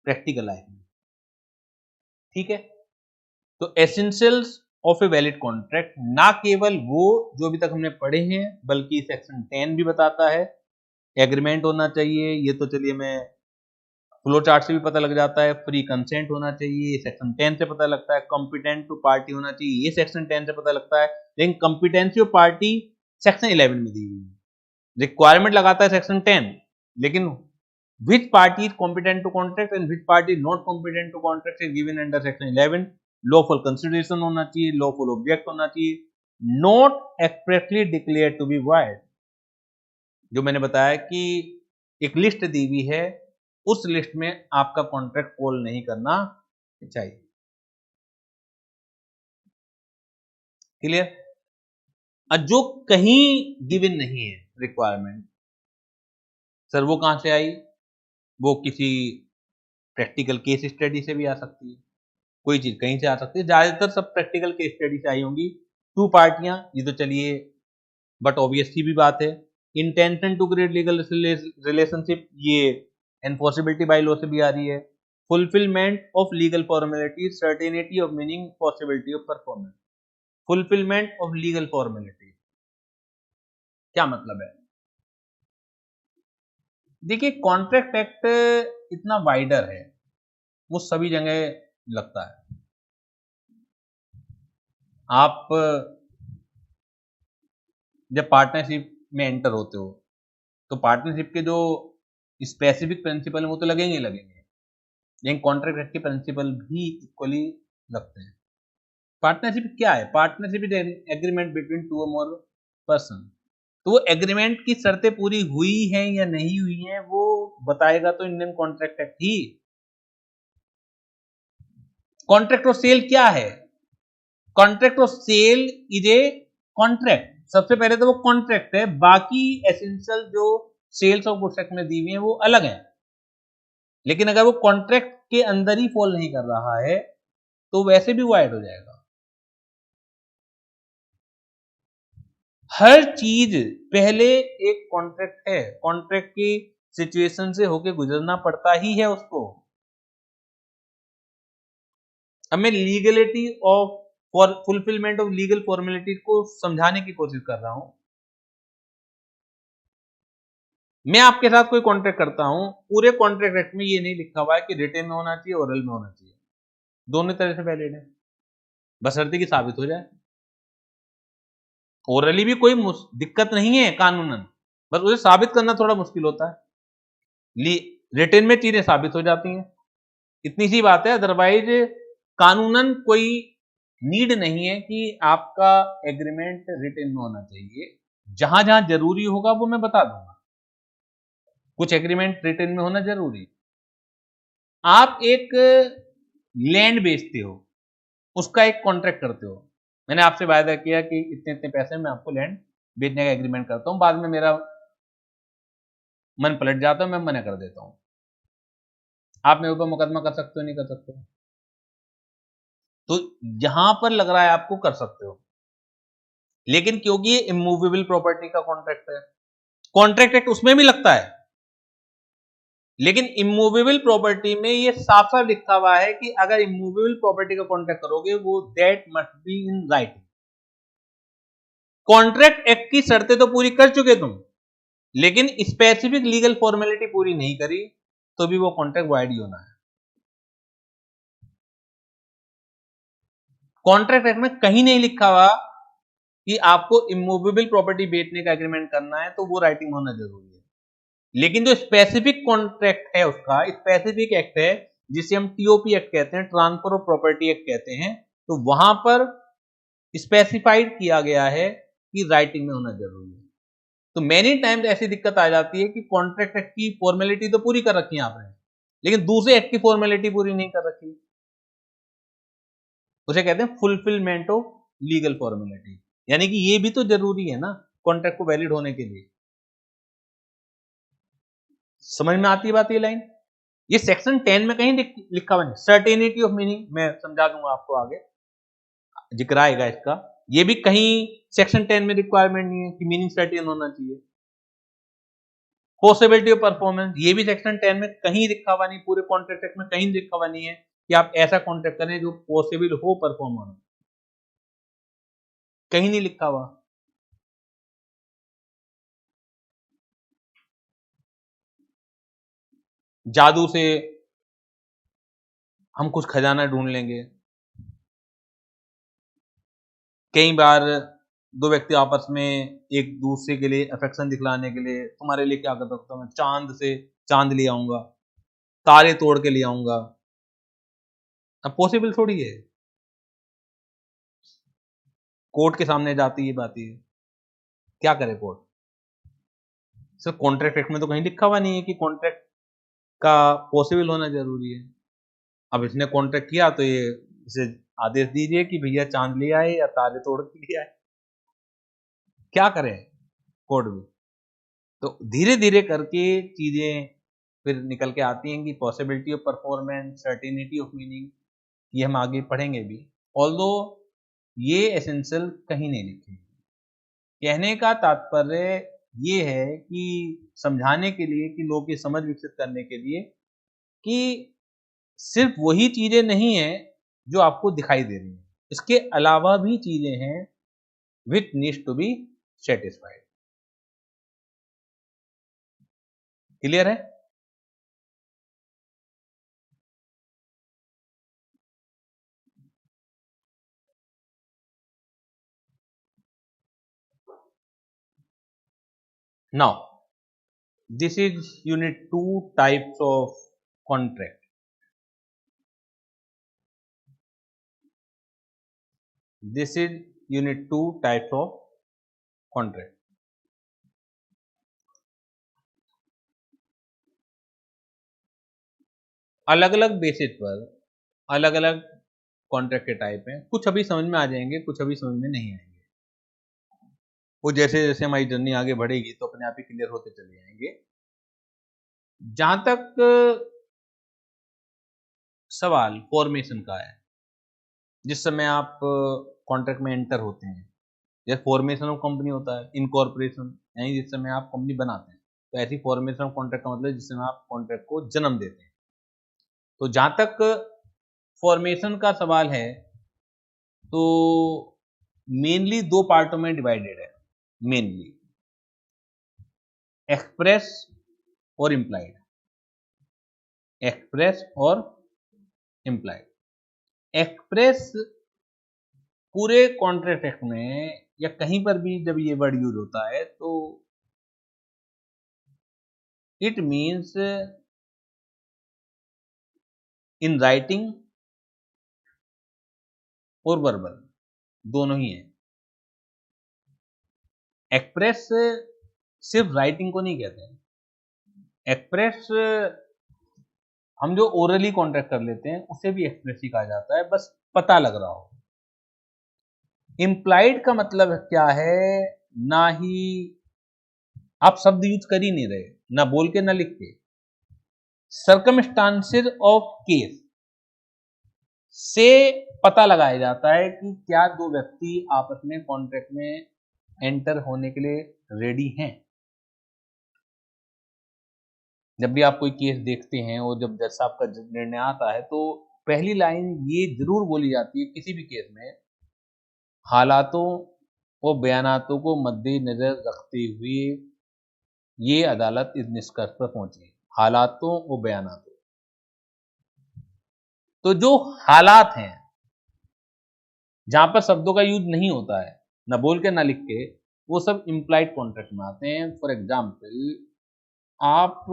प्रैक्टिकल लाइफ में। ठीक है, तो essentials of A valid contract ना केवल वो जो अभी तक हमने पढ़े हैं, बल्कि सेक्शन 10 भी बताता है। एग्रीमेंट होना चाहिए, ये तो चलिए मैं फ्लो चार्ट से भी पता लग जाता है। फ्री कंसेंट होना चाहिए, सेक्शन 10 से पता लगता है। कॉम्पिटेंट टू पार्टी होना चाहिए, ये सेक्शन 10 से पता लगता है। लेकिन कॉम्पिटेंसी ऑफ पार्टी सेक्शन 11 में दी हुई है। रिक्वायरमेंट लगाता है सेक्शन 10, लेकिन which party is competent to contract and which party is not competent to contract is given under section 11। lawful consideration होना चाहिए, lawful object होना चाहिए, not expressly declared to be void। जो मैंने बताया कि एक लिस्ट दी हुई है, उस लिस्ट में आपका कॉन्ट्रैक्ट कॉल नहीं करना चाहिए। क्लियर? जो कहीं गिवन नहीं है रिक्वायरमेंट, सर वो कहां से आई? वो किसी प्रैक्टिकल केस स्टडी से भी आ सकती है, कोई चीज कहीं से आ सकती है। ज्यादातर सब प्रैक्टिकल केस स्टडी से आई होंगी। टू पार्टियां, ये तो चलिए बट ऑब्वियस सी भी बात है। Intention to create legal relationship, ये एनफोर्सिबिलिटी बाय लॉ से भी आ रही है। Fulfilment of legal formality, certainty of meaning, possibility of performance. Fulfilment of legal formality क्या मतलब है? देखिए, कॉन्ट्रैक्ट एक्ट इतना वाइडर है, वो सभी जगह लगता है। आप जब पार्टनरशिप में एंटर होते हो तो पार्टनरशिप के जो स्पेसिफिक प्रिंसिपल है वो तो लगेंगे ही लगेंगे, लेकिन कॉन्ट्रैक्ट एक्ट के प्रिंसिपल भी इक्वली लगते हैं। पार्टनरशिप क्या है? Partnership is agreement between two और मोर पर्सन। तो वो एग्रीमेंट की शर्तें पूरी हुई हैं या नहीं हुई हैं, वो बताएगा तो इंडियन कॉन्ट्रैक्ट एक्ट ही। कॉन्ट्रैक्ट ऑफ सेल क्या है? Contract of sale is a contract. सबसे पहले तो वो कॉन्ट्रैक्ट है, बाकी एसेंशियल जो सेल्स ऑफ गुड्स एक्ट में दी हुई है वो अलग है। लेकिन अगर वो कॉन्ट्रैक्ट के अंदर ही फॉल नहीं कर रहा है तो वैसे भी वो ऐड हो जाएगा। हर चीज पहले एक कॉन्ट्रैक्ट है, कॉन्ट्रैक्ट की सिचुएशन से होके गुजरना पड़ता ही है उसको। अब मैं legality of for fulfilment of legal formality को समझाने की कोशिश कर रहा हूं। मैं आपके साथ कोई कॉन्ट्रैक्ट करता हूं, पूरे कॉन्ट्रैक्ट एक्ट में ये नहीं लिखा हुआ है कि रिटन में होना चाहिए, ओरल में होना चाहिए। दोनों तरह से वैलिड है, बशर्ते कि साबित हो जाए। ओरली भी कोई दिक्कत नहीं है कानूनन, बस उसे साबित करना थोड़ा मुश्किल होता है। रिटन में चीजें साबित हो जाती हैं, इतनी सी बात है। अदरवाइज कानूनन कोई नीड नहीं है कि आपका एग्रीमेंट रिटन में होना चाहिए। जहां जहां जरूरी होगा वो मैं बता दूंगा। कुछ एग्रीमेंट रिटन में होना जरूरी। आप एक लैंड बेचते हो, उसका एक कॉन्ट्रैक्ट करते हो। मैंने आपसे वायदा किया कि इतने इतने पैसे में आपको लैंड बेचने का एग्रीमेंट करता हूं, बाद में मेरा मन पलट जाता है, मैं मना कर देता हूं। आप मेरे ऊपर मुकदमा कर सकते हो, नहीं कर सकते हो? तो यहां पर लग रहा है आपको कर सकते हो, लेकिन क्योंकि ये इमूवेबल प्रॉपर्टी का कॉन्ट्रैक्ट है, कॉन्ट्रैक्ट एक्ट उसमें भी लगता है, लेकिन इमूवेबल प्रॉपर्टी में ये साफ साफ लिखा हुआ है कि अगर इमूवेबल प्रॉपर्टी का कॉन्ट्रैक्ट करोगे वो that must be in writing. Contract act की शर्तें तो पूरी कर चुके तुम, लेकिन स्पेसिफिक लीगल फॉर्मेलिटी पूरी नहीं करी, तो भी वो कॉन्ट्रैक्ट वाइड ही होना है। कॉन्ट्रैक्ट एक्ट में कहीं नहीं लिखा हुआ कि आपको इमूवेबल प्रॉपर्टी बेचने का एग्रीमेंट करना है तो वो राइटिंग होना जरूरी है। लेकिन जो स्पेसिफिक कॉन्ट्रैक्ट है, उसका स्पेसिफिक एक्ट है, जिसे हम टीओपी एक्ट कहते हैं, ट्रांसफर ऑफ प्रॉपर्टी एक्ट कहते हैं, तो वहां पर स्पेसिफाइड किया गया है कि राइटिंग में होना जरूरी है। तो मेनी टाइम्स ऐसी दिक्कत आ जाती है कि कॉन्ट्रैक्ट एक्ट की फॉर्मेलिटी तो पूरी कर रखी है आपने, लेकिन दूसरे एक्ट की फॉर्मेलिटी पूरी नहीं कर रखी। उसे कहते हैं फुलफिलमेंट ऑफ लीगल फॉर्मेलिटी, यानी कि ये भी तो जरूरी है ना कॉन्ट्रैक्ट को वैलिड होने के लिए। समझ में आती है बात ये लाइन? ये सेक्शन 10 में कहीं लिखा हुआ नहीं। सर्टेनिटी ऑफ मीनिंग मैं समझा दूंगा आपको आगे, जिक्र आएगा इसका। ये भी कहीं सेक्शन 10 में रिक्वायरमेंट नहीं है कि मीनिंग सर्टेन होना चाहिए। पॉसिबिलिटी ऑफ परफॉर्मेंस, ये भी सेक्शन 10 में कहीं लिखा हुआ नहीं, पूरे कॉन्ट्रैक्ट एक्ट में कहीं लिखा हुआ नहीं है कि आप ऐसा कॉन्ट्रैक्ट करें जो पॉसिबल हो परफॉर्म होना, कहीं नहीं लिखा हुआ। जादू से हम कुछ खजाना ढूंढ लेंगे। कई बार दो व्यक्ति आपस में एक दूसरे के लिए अफेक्शन दिखलाने के लिए, तुम्हारे लिए क्या कर सकता हूं मैं, चांद से चांद ले आऊंगा, तारे तोड़ के ले आऊंगा। अब पॉसिबल थोड़ी है, कोर्ट के सामने जाती है बात है, क्या करे कोर्ट? सर कॉन्ट्रैक्ट एक्ट में तो कहीं लिखा हुआ नहीं है कि कॉन्ट्रैक्ट का पॉसिबल होना जरूरी है। अब इसने कॉन्ट्रैक्ट किया तो ये इसे आदेश दीजिए कि भैया चांद ले आए या तारे तोड़ के ले आए, क्या करें कोर्ट भी? तो धीरे धीरे करके चीजें फिर निकल के आती हैं कि possibility of performance, certainty of meaning, ये हम आगे पढ़ेंगे भी। ऑल्दो ये एसेंशियल कहीं नहीं लिखे। कहने का तात्पर्य ये है कि समझाने के लिए, कि लोग की समझ विकसित करने के लिए, कि सिर्फ वही चीजें नहीं है जो आपको दिखाई दे रही हैं, इसके अलावा भी चीजें हैं which needs to be satisfied. Clear है? Now this is unit 2, types of contract. This is unit 2, types of contract. अलग अलग बेसिस पर अलग अलग कॉन्ट्रैक्ट के टाइप हैं, कुछ अभी समझ में आ जाएंगे, कुछ अभी समझ में नहीं आएंगे। वो जैसे जैसे हमारी जर्नी आगे बढ़ेगी तो अपने आप ही क्लियर होते चले जाएंगे। जहां तक सवाल फॉर्मेशन का है, जिस समय आप कॉन्ट्रैक्ट में एंटर होते हैं, जैसे फॉर्मेशन ऑफ कंपनी होता है, इनकॉर्पोरेशन, यानी जिस समय आप कंपनी बनाते हैं, तो ऐसी फॉर्मेशन ऑफ कॉन्ट्रैक्ट का मतलब जिस समय आप कॉन्ट्रैक्ट को जन्म देते हैं। तो जहां तक फॉर्मेशन का सवाल है, तो मेनली दो पार्टों में डिवाइडेड है, मेनली एक्सप्रेस और इम्प्लाइड, एक्सप्रेस और इम्प्लाइड। एक्सप्रेस पूरे कॉन्ट्रैक्ट एक्ट में या कहीं पर भी जब ये वर्ड यूज होता है तो इट मीन्स इन राइटिंग और वर्बल, दोनों ही है। एक्सप्रेस सिर्फ राइटिंग को नहीं कहते हैं, एक्सप्रेस हम जो ओरली कॉन्ट्रैक्ट कर लेते हैं उसे भी एक्सप्रेस ही कहा जाता है, बस पता लग रहा हो। इम्प्लाइड का मतलब क्या है, ना ही आप शब्द यूज कर ही नहीं रहे, ना बोल के ना लिख के, सर्कमस्टांसेस ऑफ केस से पता लगाया जाता है कि क्या दो व्यक्ति आपस में कॉन्ट्रैक्ट में एंटर होने के लिए रेडी हैं। जब भी आप कोई केस देखते हैं और जब जज साहब का निर्णय आता है तो पहली लाइन ये जरूर बोली जाती है किसी भी केस में, हालातों और बयानातों को मद्देनजर रखते हुए ये अदालत इस निष्कर्ष पर पहुंची, हालातों और बयानातों। तो जो हालात हैं जहां पर शब्दों का यूज नहीं होता है, ना बोल के ना लिख के, वो सब इम्प्लाइड कॉन्ट्रैक्ट में आते हैं। फॉर एग्जाम्पल, आप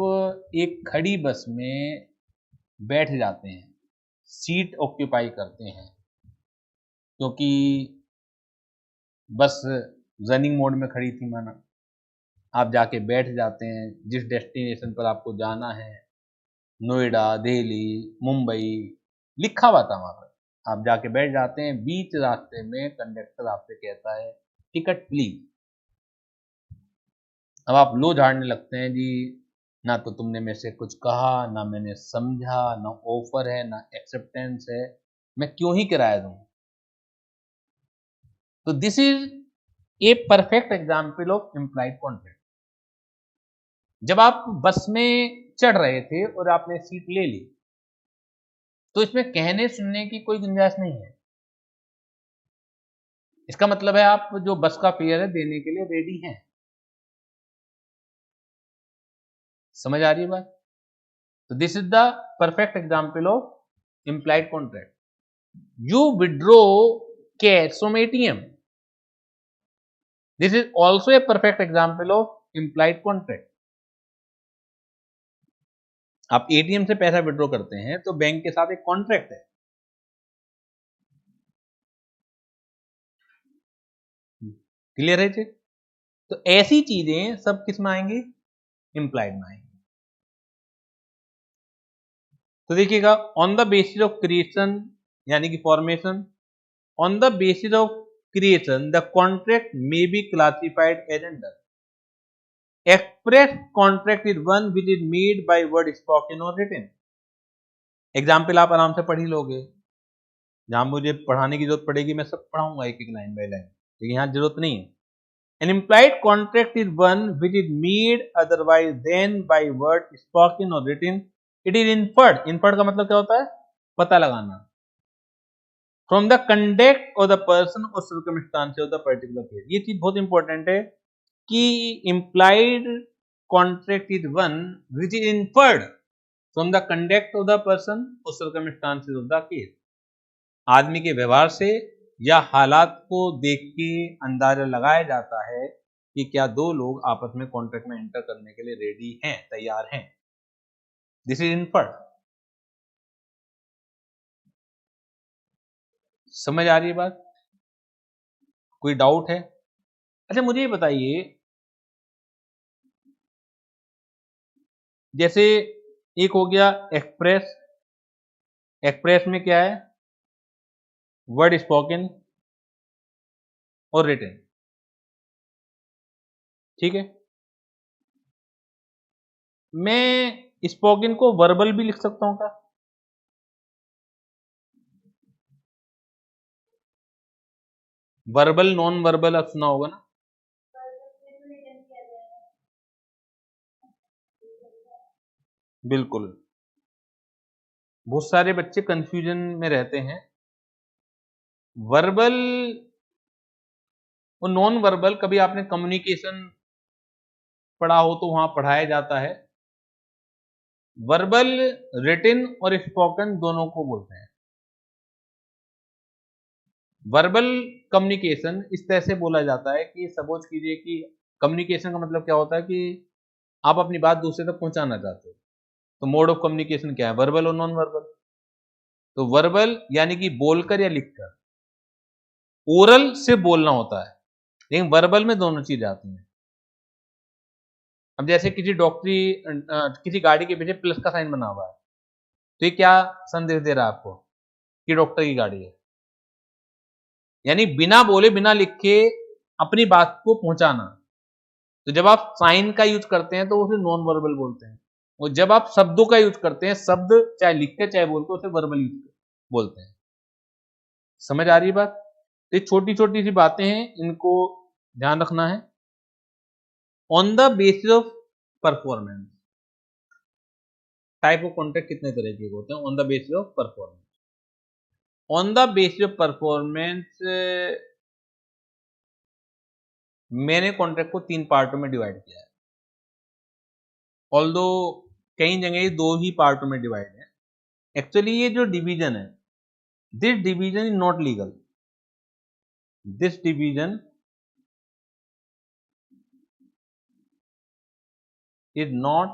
एक खड़ी बस में बैठ जाते हैं, सीट ऑक्यूपाई करते हैं, क्योंकि बस रनिंग मोड में खड़ी थी माना, आप जाके बैठ जाते हैं जिस डेस्टिनेशन पर आपको जाना है, नोएडा, दिल्ली, मुंबई, लिखा हुआ था वहां पर, आप जाके बैठ जाते हैं। बीच रास्ते में कंडक्टर आपसे कहता है टिकट प्लीज। अब आप लो झाड़ने लगते हैं, जी ना तो तुमने मेरे से कुछ कहा, ना मैंने समझा, ना ऑफर है, ना एक्सेप्टेंस है, मैं क्यों ही किराया दूं। तो this is a perfect example of implied contract. जब आप बस में चढ़ रहे थे और आपने सीट ले ली, तो इसमें कहने सुनने की कोई गुंजाइश नहीं है। इसका मतलब है आप जो बस का फेयर है देने के लिए रेडी हैं। समझ आ रही है बात? तो this is the perfect example of implied contract. You withdraw cash from ATM, this is also a perfect example of implied contract. आप एटीएम से पैसा विड्रॉ करते हैं तो बैंक के साथ एक कॉन्ट्रैक्ट है। क्लियर है चीज? तो ऐसी चीजें सब किस में आएंगी? इम्प्लाइड में आएंगी। तो देखिएगा, on the basis of creation यानी कि formation, on the basis of creation the contract may be classified as under express contract is one which is made by word spoken और रिटन। एग्जाम्पल आप आराम से पढ़ ही लोगे, जहां मुझे पढ़ाने की जरूरत पड़ेगी मैं सब पढ़ाऊंगा एक एक लाइन बाय लाइन, लेकिन यहां जरूरत नहीं है। An implied contract is one which is made otherwise than by word spoken or written. It is inferred. Inferred का मतलब क्या होता है? पता लगाना। From the conduct of the person or circumstance of the particular case. ये चीज बहुत इंपॉर्टेंट है कि implied contract is one which is inferred from the conduct of the person or circumstances of the case. आदमी के व्यवहार से या हालात को देख के अंदाजा लगाया जाता है कि क्या दो लोग आपस में कॉन्ट्रैक्ट में एंटर करने के लिए रेडी हैं, तैयार हैं। This is inferred. समझ आ रही है बात? कोई डाउट है? अच्छा मुझे ये बताइए, जैसे एक हो गया एक्सप्रेस, एक्सप्रेस में क्या है? वर्ड स्पोकन और रिटन, ठीक है। मैं स्पोकन को वर्बल भी लिख सकता हूं क्या? वर्बल नॉन वर्बल आप सुना होगा ना। बिल्कुल, बहुत सारे बच्चे कंफ्यूजन में रहते हैं। वर्बल और नॉन वर्बल, कभी आपने कम्युनिकेशन पढ़ा हो तो वहां पढ़ाया जाता है। वर्बल रिटन और स्पोकन दोनों को बोलते हैं। वर्बल कम्युनिकेशन इस तरह से बोला जाता है कि सपोज कीजिए कि कम्युनिकेशन का मतलब क्या होता है कि आप अपनी बात दूसरे तक पहुंचाना चाहते हो, तो मोड ऑफ कम्युनिकेशन क्या है, वर्बल और नॉन वर्बल। तो वर्बल यानी कि बोलकर या लिखकर, ओरल से बोलना होता है, लेकिन वर्बल में दोनों चीज आती हैं। अब जैसे किसी डॉक्टरी किसी गाड़ी के पीछे प्लस का साइन बना हुआ है, तो ये क्या संदेश दे रहा है आपको कि डॉक्टर की गाड़ी है, यानी बिना बोले बिना लिखे अपनी बात को पहुंचाना। तो जब आप साइन का यूज करते हैं तो उसे नॉन वर्बल बोलते हैं, और जब आप शब्दों का यूज करते हैं, शब्द चाहे लिख के चाहे बोल के, उसे वर्बल यूज बोलते हैं। समझ आ रही है बात। ये छोटी छोटी सी बातें हैं, इनको ध्यान रखना है। On the basis of performance, type of contract कितने तरह के होते हैं। On the basis of performance, on the basis of performance मैंने कॉन्ट्रैक्ट को 3 पार्टों में डिवाइड किया है। ऑल्दो कई जगह 2 ही पार्टों में डिवाइड है। एक्चुअली ये जो डिवीजन है, this division is not legal. This division is not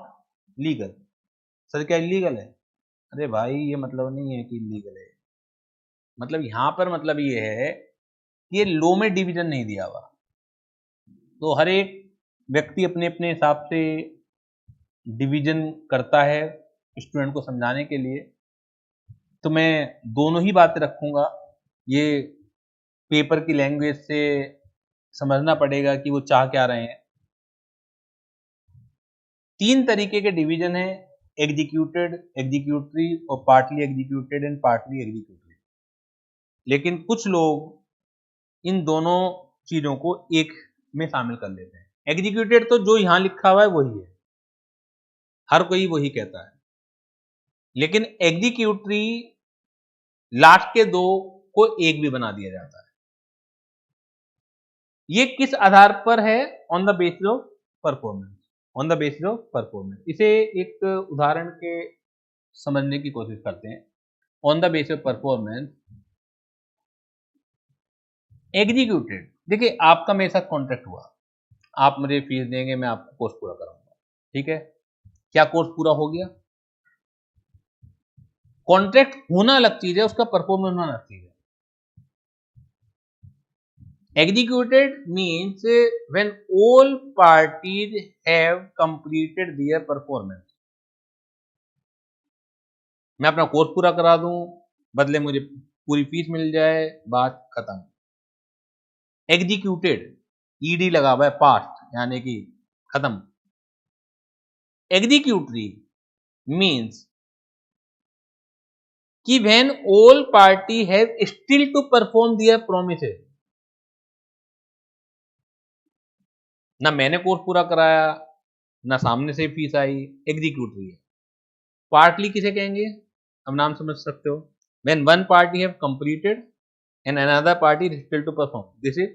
legal. Sir क्या इलीगल है? अरे भाई ये मतलब नहीं है कि इलीगल है, मतलब यहां पर मतलब ये है कि ये लॉ में डिवीजन नहीं दिया हुआ। तो हर एक व्यक्ति अपने अपने हिसाब से डिवीजन करता है स्टूडेंट को समझाने के लिए। तो मैं दोनों ही बातें रखूंगा। ये पेपर की लैंग्वेज से समझना पड़ेगा कि वो चाह क्या रहे हैं। 3 तरीके के डिवीजन है, एग्जीक्यूटेड, एग्जीक्यूटरी और partly executed and partly executory. लेकिन कुछ लोग इन दोनों चीजों को एक में शामिल कर लेते हैं। एग्जीक्यूटेड तो जो यहां लिखा हुआ है वही है, हर कोई वही कहता है। लेकिन एग्जीक्यूटरी लास्ट के 2 को एक भी बना दिया जाता है। ये किस आधार पर है? On the basis of performance. On the basis of performance, इसे एक उदाहरण के समझने की कोशिश करते हैं। On the basis of performance executed, देखिए आपका मेरे साथ कॉन्ट्रैक्ट हुआ, आप मुझे फीस देंगे, मैं आपको कोर्स पूरा कराऊंगा, ठीक है। क्या कोर्स पूरा हो गया? कॉन्ट्रैक्ट होना अलग चीज है, उसका परफॉर्मेंस होना अलग चीज है। Executed means when all parties have completed their performance। मैं अपना कोर्स पूरा करा दूं, बदले मुझे पूरी फीस मिल जाए, बात खत्म। एग्जीक्यूटेड, ईडी लगा हुआ है, पास्ट यानी कि खत्म। एग्जीक्यूटरी मीन्स कि when all party have still to perform their promises. ना मैंने कोर्स पूरा कराया, ना सामने से फीस आई, एग्जीक्यूटरी है। पार्टली किसे कहेंगे? अब नाम समझ सकते हो। When one party have completed and another party is still to perform, this is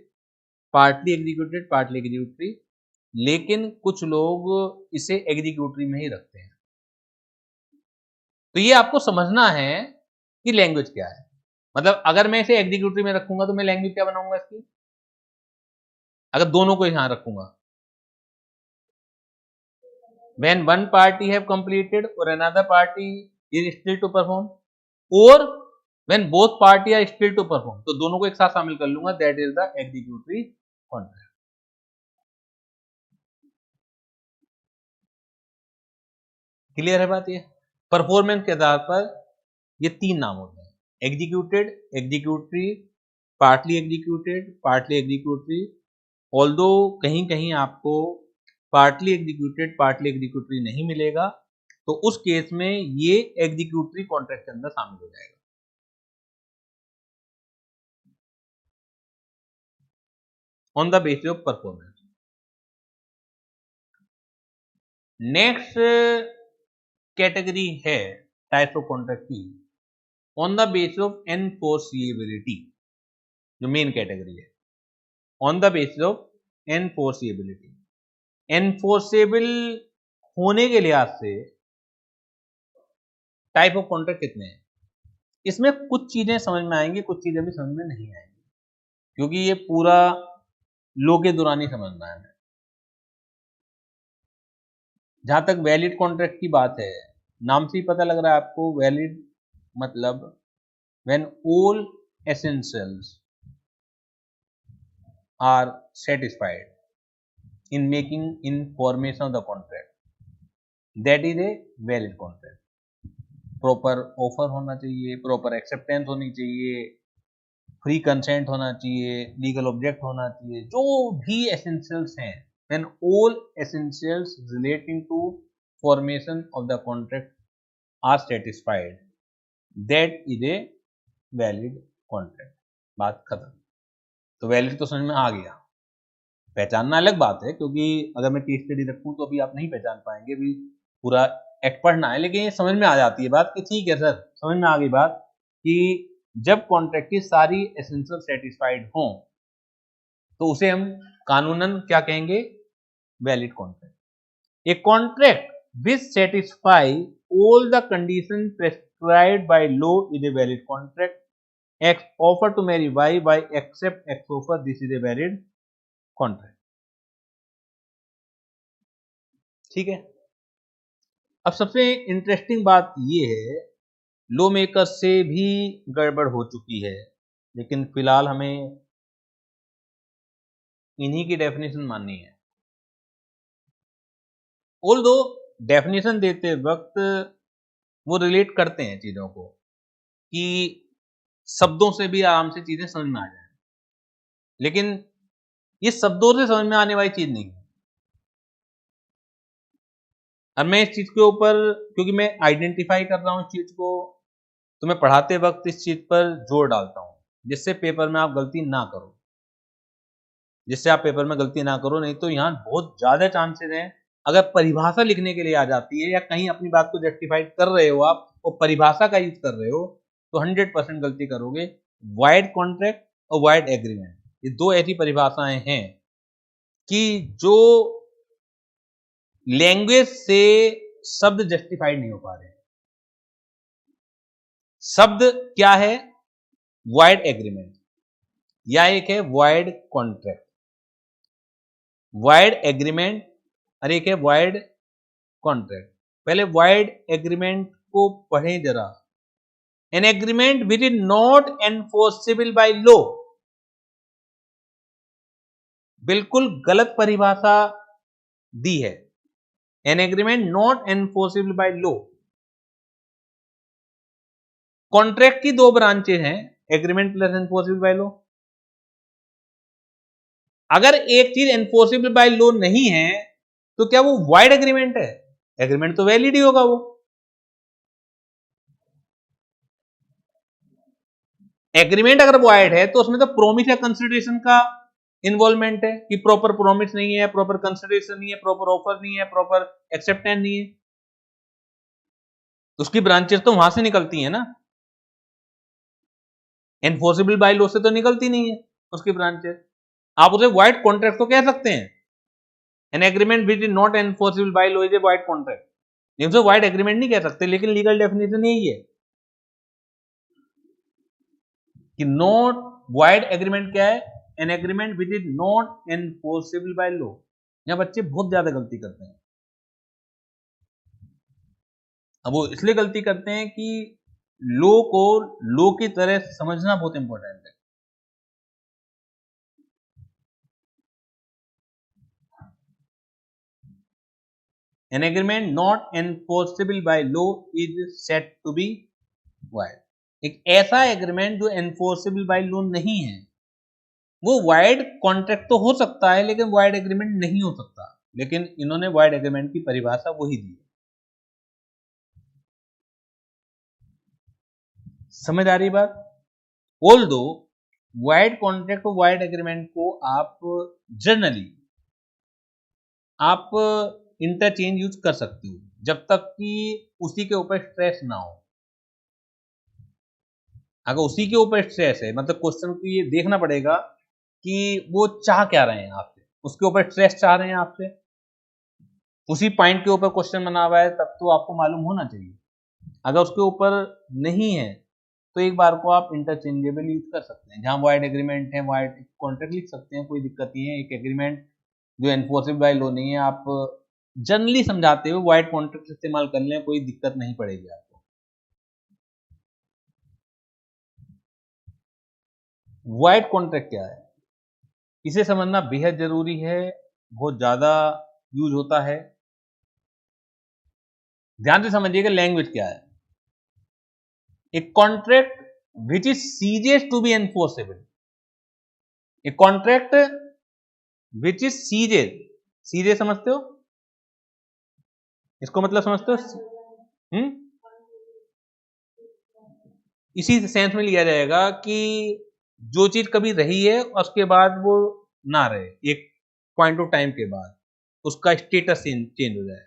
partly executed, partly executory. लेकिन कुछ लोग इसे एग्जीक्यूटरी में ही रखते हैं। तो ये आपको समझना है कि लैंग्वेज क्या है। मतलब अगर मैं इसे एग्जीक्यूटरी में रखूंगा तो मैं लैंग्वेज क्या बनाऊंगा इसकी? अगर दोनों को यहां रखूंगा, when one party have completed or another party is still to perform, or when both party are still to perform, तो दोनों को एक साथ शामिल कर लूंगा, that is the executory contract। Clear है बात? ये परफॉर्मेंस के आधार पर ये 3 नाम होते हैं, executed, executory, partly executory. Although कहीं कहीं आपको पार्टली एग्जीक्यूटेड, पार्टली एग्जीक्यूटरी नहीं मिलेगा, तो उस केस में ये एग्जीक्यूटरी कॉन्ट्रैक्ट के अंदर शामिल हो जाएगा। On the basis of performance. Next category है टाइप्स ऑफ कॉन्ट्रैक्ट की on the basis of enforceability, जो मेन कैटेगरी है on the basis of enforceability. Enforceable होने के लिहाज से टाइप ऑफ कॉन्ट्रैक्ट कितने हैं, इसमें कुछ चीजें समझ में आएंगी, कुछ चीजें भी समझ में नहीं आएंगी, क्योंकि ये पूरा लो के दौरान ही समझना है। जहां तक वैलिड कॉन्ट्रैक्ट की बात है, नाम से ही पता लग रहा है आपको, वैलिड मतलब when all essentials are satisfied in making in formation of the contract, that is a valid contract. Proper offer होना चाहिए, प्रॉपर एक्सेप्टेंस होनी चाहिए, फ्री कंसेंट होना चाहिए, लीगल ऑब्जेक्ट होना चाहिए, जो भी एसेंशियल्स हैं, when all essentials relating to formation of the contract are satisfied, that is a valid contract. बात खत्म। तो वैलिड तो समझ में आ गया। पहचानना अलग बात है, क्योंकि अगर मैं केस स्टडी रखूं तो अभी आप नहीं पहचान पाएंगे, अभी पूरा एक्ट पढ़ना है, लेकिन ये समझ में आ जाती है बात कि ठीक है सर, समझ में आ गई बात कि जब कॉन्ट्रैक्ट की सारी एसेंशियल सेटिस्फाइड हों तो उसे हम कानूनन क्या कहेंगे, valid contract. A contract which satisfy all the condition prescribed by law is a valid contract. X offer to marry Y, Y accept X offer, this is a valid contract. ठीक है। अब सबसे इंटरेस्टिंग बात यह है, लॉ मेकर से भी गड़बड़ हो चुकी है, लेकिन फिलहाल हमें इन्हीं की डेफिनेशन माननी है। ऑल्दो डेफिनेशन देते वक्त वो रिलेट करते हैं चीजों को कि शब्दों से भी आराम से चीजें समझ में आ जाए, लेकिन ये शब्दों से समझ में आने वाली चीज नहीं है। अब मैं इस चीज के ऊपर, क्योंकि मैं आइडेंटिफाई कर रहा हूं इस चीज को, तो मैं पढ़ाते वक्त इस चीज पर जोर डालता हूं, जिससे पेपर में आप गलती ना करो, नहीं तो यहाँ बहुत ज्यादा चांसेस हैं, अगर परिभाषा लिखने के लिए आ जाती है या कहीं अपनी बात को जस्टिफाइड कर रहे हो आप और परिभाषा का यूज कर रहे हो, तो 100% गलती करोगे। वाइड कॉन्ट्रैक्ट और वाइड एग्रीमेंट, ये दो ऐसी परिभाषाएं हैं कि जो लैंग्वेज से शब्द जस्टिफाइड नहीं हो पा रहे। शब्द क्या है, वाइड एग्रीमेंट या एक है वाइड कॉन्ट्रैक्ट। वाइड एग्रीमेंट और एक है वाइड कॉन्ट्रैक्ट। पहले वाइड एग्रीमेंट को पढ़ें जरा। An agreement which is not enforceable by law, बिल्कुल गलत परिभाषा दी है। An agreement not enforceable by law. Contract की दो ब्रांचेस हैं, agreement plus enforceable by law. अगर एक चीज एनफोर्सेबल बाय लॉ नहीं है तो क्या वो वाइड एग्रीमेंट है? एग्रीमेंट तो वैलिड ही होगा वो। एग्रीमेंट अगर वाइड है तो उसमें तो प्रोमिस या कंसिडरेशन का इन्वॉल्वमेंट है कि प्रॉपर प्रोमिस नहीं है, प्रॉपर कंसिडरेशन नहीं है, प्रॉपर ऑफर नहीं है, प्रॉपर एक्सेप्टेंस नहीं है, तो उसकी ब्रांचेस तो वहां से निकलती है ना, एनफोर्सेबल बाय लॉ से तो निकलती नहीं है उसकी ब्रांचेस। आप उसे वाइड कॉन्ट्रैक्ट तो कह सकते हैं। An agreement which is not enforceable by law is a wide contract, लेकिन उसे वाइड एग्रीमेंट नहीं कह सकते, लेकिन लीगल डेफिनेशन यही है कि नॉट वाइड एग्रीमेंट क्या है, an agreement which is not enforceable by law. यहां बच्चे बहुत ज्यादा गलती करते हैं। अब वो इसलिए गलती करते हैं कि लॉ को लॉ की तरह समझना बहुत इंपॉर्टेंट है। An agreement not enforceable by law is said to be void. एक ऐसा एग्रीमेंट जो एनफोर्सेबल बाय लॉ नहीं है, वो वाइड कॉन्ट्रैक्ट तो हो सकता है लेकिन वाइड एग्रीमेंट नहीं हो सकता। लेकिन इन्होंने वाइड एग्रीमेंट की परिभाषा वही दी है। समझ आ रही बात? ऑल्दो वाइड कॉन्ट्रैक्ट और वाइड एग्रीमेंट को आप जनरली आप इंटरचेंज यूज कर सकते हो जब तक कि उसी के ऊपर स्ट्रेस ना हो। अगर उसी के ऊपर स्ट्रेस है, मतलब क्वेश्चन को ये देखना पड़ेगा कि वो चाह क्या रहे हैं आपसे, उसके ऊपर स्ट्रेस चाह रहे हैं आपसे, उसी पॉइंट के ऊपर क्वेश्चन बना हुआ है, तब तो आपको मालूम होना चाहिए। अगर उसके ऊपर नहीं है तो एक बार को आप इंटरचेंजेबल यूज कर सकते हैं। जहां वाइड एग्रीमेंट है वाइड कॉन्ट्रैक्ट लिख सकते हैं, कोई दिक्कत नहीं है। एक एग्रीमेंट जो एनफोर्सेबल बाय लॉ नहीं है, आप जनरली समझाते हुए वाइड कॉन्ट्रैक्ट इस्तेमाल कर लें, कोई दिक्कत नहीं पड़ेगी आपको। वाइड कॉन्ट्रैक्ट क्या है, इसे समझना बेहद जरूरी है, बहुत ज्यादा यूज होता है। ध्यान से समझिएगा लैंग्वेज क्या है। A contract which is serious to be enforceable, a contract which is serious, serious समझते हो इसको, मतलब समझते हो? इसी सेंस में लिया जाएगा कि जो चीज कभी रही है उसके बाद वो ना रहे, एक पॉइंट ऑफ टाइम के बाद उसका स्टेटस चेंज हो जाए।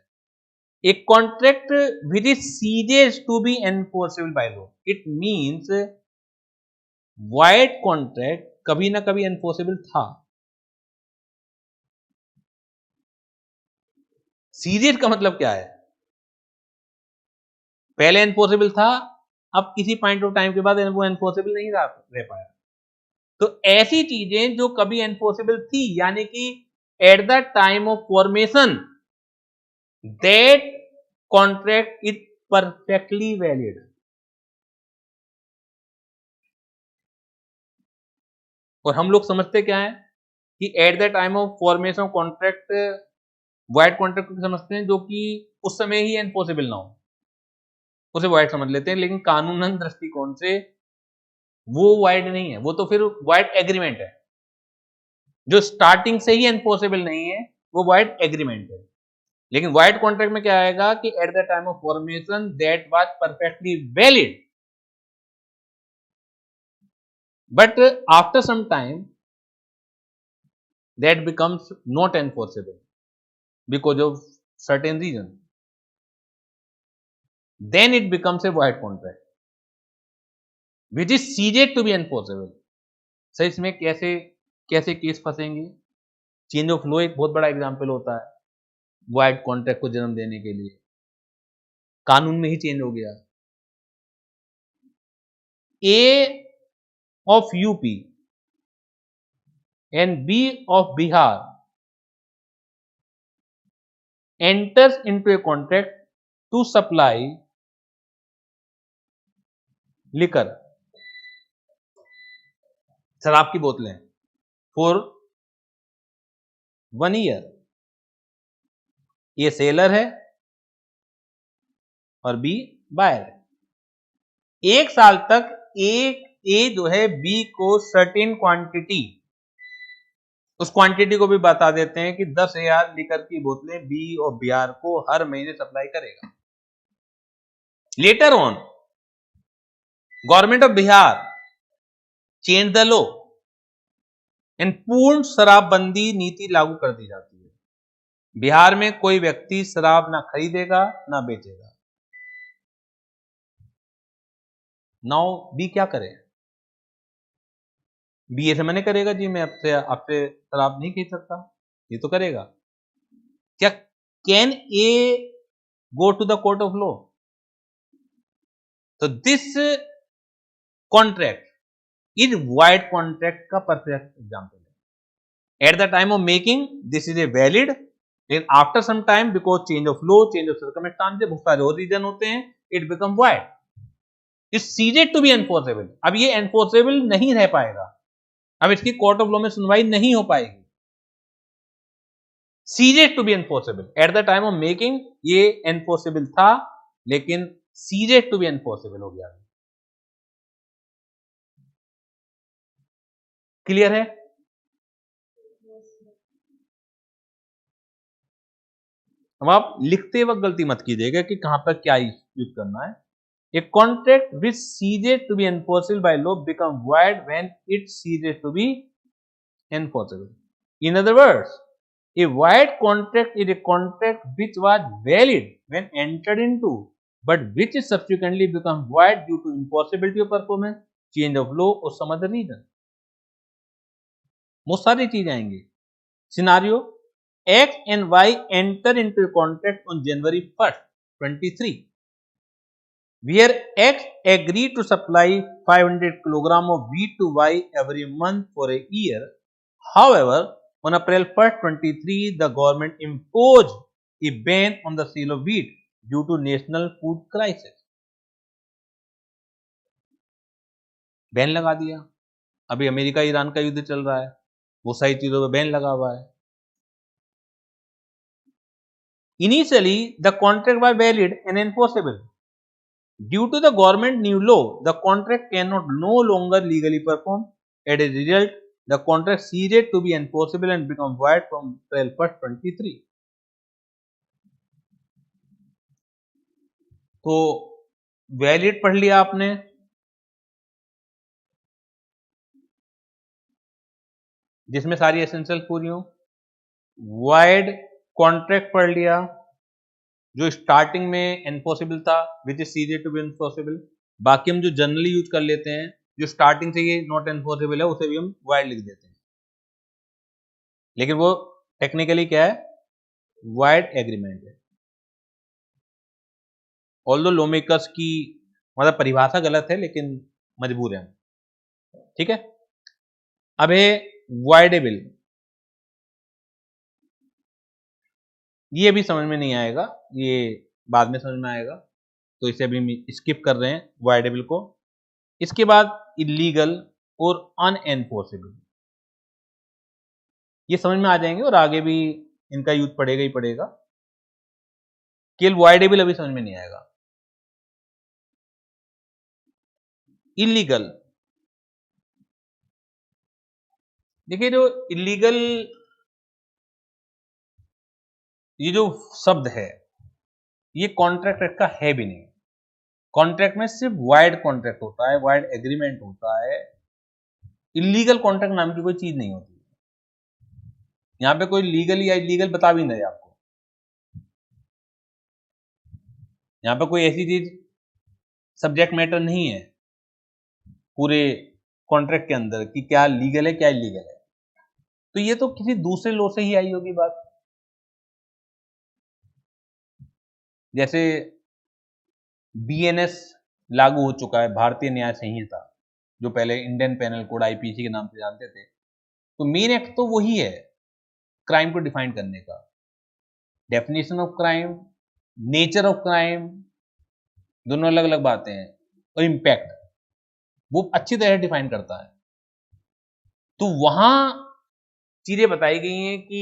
A contract which is serious to be enforceable by law. It means void contract कभी ना कभी enforceable था। सीरियस का मतलब क्या है, पहले enforceable था, अब किसी पॉइंट ऑफ टाइम के बाद वो enforceable नहीं रह पाया। तो ऐसी चीजें जो कभी enforceable थी, यानी कि at the time of formation that contract is perfectly valid। और हम लोग समझते क्या है कि at the time of formation contract, wide contract को समझते हैं जो कि उस समय ही एनफोर्सेबल ना हो, उसे वाइड समझ लेते हैं। लेकिन कानूनन दृष्टिकोण से वो वाइड नहीं है, वो तो फिर वाइड एग्रीमेंट है। जो स्टार्टिंग से ही एनफोर्सेबल नहीं है वो वाइड एग्रीमेंट है। लेकिन वाइड कॉन्ट्रैक्ट में क्या आएगा कि at the time of formation that was perfectly valid, but after some time that becomes not enforceable because of certain reason, then it becomes a void contract which is serious to be enforceable। Sir इसमें कैसे कैसे केस फंसेंगे? चेंज ऑफ लॉ एक बहुत बड़ा एग्जांपल होता है वाइड कॉन्ट्रैक्ट को जन्म देने के लिए। कानून में ही चेंज हो गया। A of UP and B of Bihar enters into a contract to supply liquor, शराब की बोतलें, for 1 year। ये सेलर है और बी बायर है। 1 साल तक एक ए जो है बी को सर्टेन क्वांटिटी, उस क्वांटिटी को भी बता देते हैं कि 10,000 लीटर की बोतलें बी और बिहार को हर महीने सप्लाई करेगा। Later on government of Bihar change the law and पूर्ण शराबबंदी नीति लागू कर दी जाती है। बिहार में कोई व्यक्ति शराब ना खरीदेगा ना बेचेगा। नाउ बी क्या करे? बी ऐसे मैंने करेगा जी मैं आपसे आपसे शराब नहीं खरीद सकता, ये तो करेगा। क्या can a go to the court of law? तो this contract is void contract का परफेक्ट एग्जांपल है। At the time of making this is a valid, लेकिन after some time because change of law, change of circumstances, बहुत सारे और रीजन होते हैं, it become void, is ceased to be enforceable. अब ये एनफोर्सेबल नहीं रह पाएगा, अब इसकी कोर्ट ऑफ लॉ में सुनवाई नहीं हो पाएगी। Ceased to be enforceable, at the time of making ये एनफोर्सेबल था, लेकिन सीजेड टू बी एनफोर्सेबल हो गया। क्लियर है? अब आप लिखते वक्त गलती मत कीजिएगा कि कहां पर क्या यूज करना है। A contract which ceases to be enforceable by law becomes void when it ceases to be enforceable. In other words, a void contract is a contract which was valid when entered into, but which subsequently becomes void due to impossibility of performance, change of law or some other reason. बहुत सारी चीजें आएंगी. Scenario: X and Y enter into a contract on January 1st, 23, where X agreed to supply 500 kg of wheat to Y every month for a year. However, on April 1st, 23, the government imposed a ban on the sale of wheat due to national food crisis. Ban लगा दिया. अभी अमेरिका ईरान का युद्ध चल रहा है, वो सारी चीजों पे बैन लगा हुआ है. Initially, the contract was valid and enforceable. Due to the government new law, the contract cannot no longer legally perform. As a result, the contract ceased to be enforceable and become void from April 1st, 23. तो वैलिड पढ़ लिया आपने, जिसमें सारी एसेंशियल पूरी हो. वाइड कॉन्ट्रैक्ट पढ़ लिया, जो स्टार्टिंग में एनफोर्सेबल था, which is ceased to be enforceable. बाकी हम जो जनरली यूज कर लेते हैं, जो स्टार्टिंग से ये नॉट एनफोर्सेबल है, उसे भी हम वाइड लिख देते हैं. लेकिन वो टेक्निकली क्या है? वाइड एग्रीमेंट है. ऑल्दो लॉ मेकर्स की मतलब परिभाषा गलत है, लेकिन मजबूर है हम. ठीक है. अब है वाइडेबल. ये भी समझ में नहीं आएगा, ये बाद में समझ में आएगा, तो इसे अभी स्किप कर रहे हैं वाइडेबल को. इसके बाद इलीगल और अनएनफोर्सेबल, ये समझ में आ जाएंगे और आगे भी इनका यूज पड़ेगा ही पड़ेगा. केवल वाइडेबल अभी समझ में नहीं आएगा. इलीगल, देखिए जो इलीगल ये जो शब्द है, ये कॉन्ट्रैक्ट एक्ट का है भी नहीं. कॉन्ट्रैक्ट में सिर्फ वाइड कॉन्ट्रैक्ट होता है, वाइड एग्रीमेंट होता है. इलीगल कॉन्ट्रैक्ट नाम की कोई चीज नहीं होती. यहां पे कोई लीगल या इलीगल बता भी नहीं आपको. यहां पे कोई ऐसी चीज सब्जेक्ट मैटर नहीं है पूरे कॉन्ट्रैक्ट के अंदर कि क्या लीगल है क्या इलीगल है. तो ये तो किसी दूसरे लॉ से ही आई होगी बात. जैसे बीएनएस लागू हो चुका है, भारतीय न्याय संहिता, जो पहले इंडियन पेनल कोड आईपीसी के नाम से जानते थे. तो मेन एक्ट तो वही है क्राइम को डिफाइन करने का. Definition of crime, nature of crime, दोनों अलग अलग बातें हैं. और इंपैक्ट वो अच्छी तरह डिफाइन करता है. तो वहां चीजें बताई गई हैं कि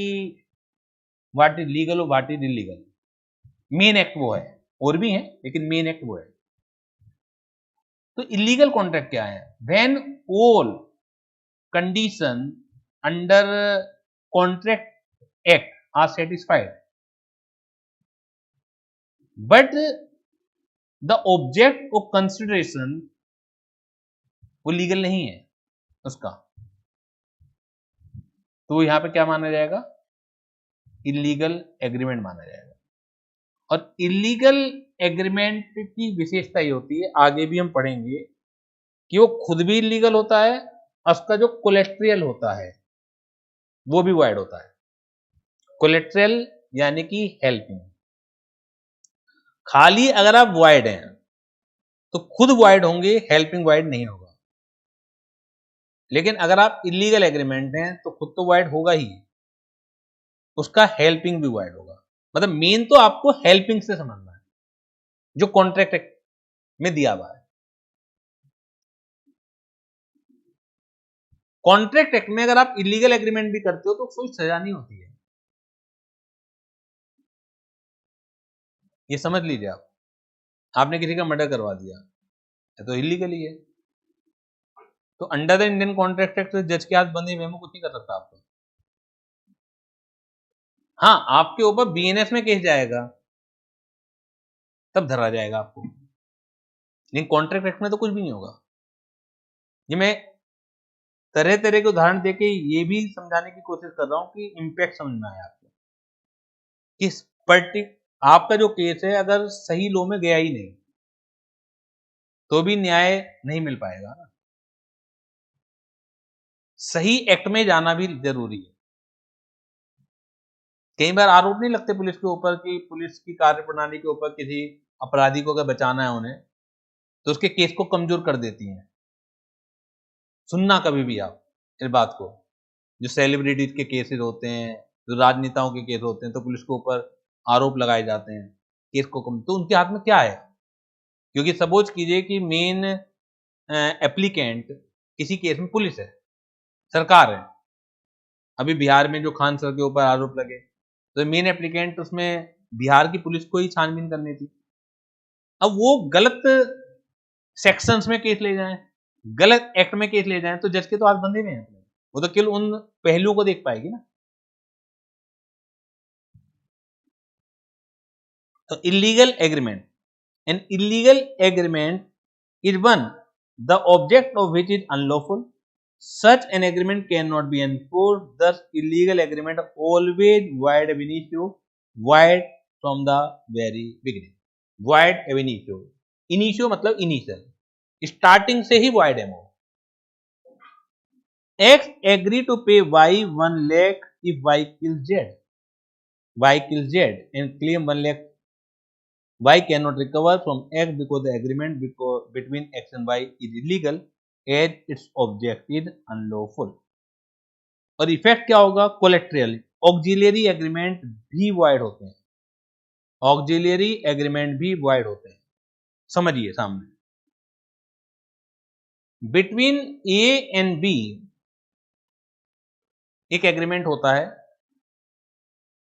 व्हाट इज लीगल और what is illegal. Main act वो है, और भी है लेकिन मेन एक्ट वो है. तो इलीगल कॉन्ट्रैक्ट क्या है? When all condition under contract act are satisfied but the object of consideration वो लीगल नहीं है उसका, तो यहां पे क्या माना जाएगा? इलीगल एग्रीमेंट माना जाएगा. और इलीगल एग्रीमेंट की विशेषता ये होती है, आगे भी हम पढ़ेंगे, कि वो खुद भी इलीगल होता है, उसका जो कोलेट्रियल होता है वो भी वाइड होता है. कोलेट्रियल यानी कि हेल्पिंग. खाली अगर आप वाइड हैं तो खुद वाइड होंगे, हेल्पिंग वाइड नहीं होगा. लेकिन अगर आप इलीगल एग्रीमेंट हैं तो खुद तो वाइड होगा ही, उसका हेल्पिंग भी वाइड होगा. मतलब मेन तो आपको हेल्पिंग से समझना है, जो कॉन्ट्रैक्ट में दिया हुआ है. कॉन्ट्रैक्ट एक्ट में अगर आप इलीगल एग्रीमेंट भी करते हो तो कोई सजा नहीं होती है. ये समझ लीजिए आप. आपने किसी का मर्डर करवा दिया तो इलीगल ही है. तो under the Indian contract act जज के हाथ बंदी मेमो कुछ नहीं कर सकता आपको. हाँ, आपके ऊपर बीएनएस में केस जाएगा, तब धरा जाएगा आपको. लेकिन कॉन्ट्रैक्ट एक्ट में तो कुछ भी नहीं होगा। ये मैं तरह तरह के उदाहरण देके ये भी समझाने की कोशिश कर रहा हूं कि इम्पैक्ट समझ में आए आपको। किस आपका जो केस है अगर सही लो में गया ही नहीं तो भी न्याय नहीं मिल पाएगा ना। सही एक्ट में जाना भी जरूरी है। कई बार आरोप नहीं लगते पुलिस के ऊपर कि पुलिस की कार्यप्रणाली के ऊपर किसी अपराधी को अगर बचाना है उन्हें तो उसके केस को कमजोर कर देती हैं। सुनना कभी भी आप इस बात को, जो सेलिब्रिटीज के केसेस होते हैं, जो राजनेताओं के केस होते हैं, तो पुलिस के ऊपर आरोप लगाए जाते हैं केस को कम, तो उनके हाथ में क्या है? क्योंकि सपोज कीजिए कि मेन एप्लीकेंट किसी केस में पुलिस है, सरकार है। अभी बिहार में जो खान सर के ऊपर आरोप लगे तो मेन एप्लीकेंट उसमें बिहार की पुलिस को ही छानबीन करनी थी। अब वो गलत सेक्शंस में केस ले जाएं, गलत एक्ट में केस ले जाएं तो जज के तो हाथ बंधे में हैं। वो तो केवल उन पहलुओं को देख पाएगी ना। तो illegal agreement, an illegal agreement is one the object of which is unlawful. Such an agreement cannot be enforced. Thus, illegal agreement always void ab initio, void from the very beginning. Void ab initio. Initio मतलब initial. Starting से ही void है वो. X agree to pay Y 1 lakh if Y kills Z. Y kills Z and claim 1 lakh. Y cannot recover from X because the agreement between X and Y is illegal as its object is unlawful. और इफेक्ट क्या होगा? कोलेट्रियल ऑक्सिलियरी एग्रीमेंट भी वॉइड होते हैं, ऑक्सिलियरी एग्रीमेंट भी वॉइड होते हैं। समझिए सामने, बिटवीन ए एंड बी एक एग्रीमेंट होता है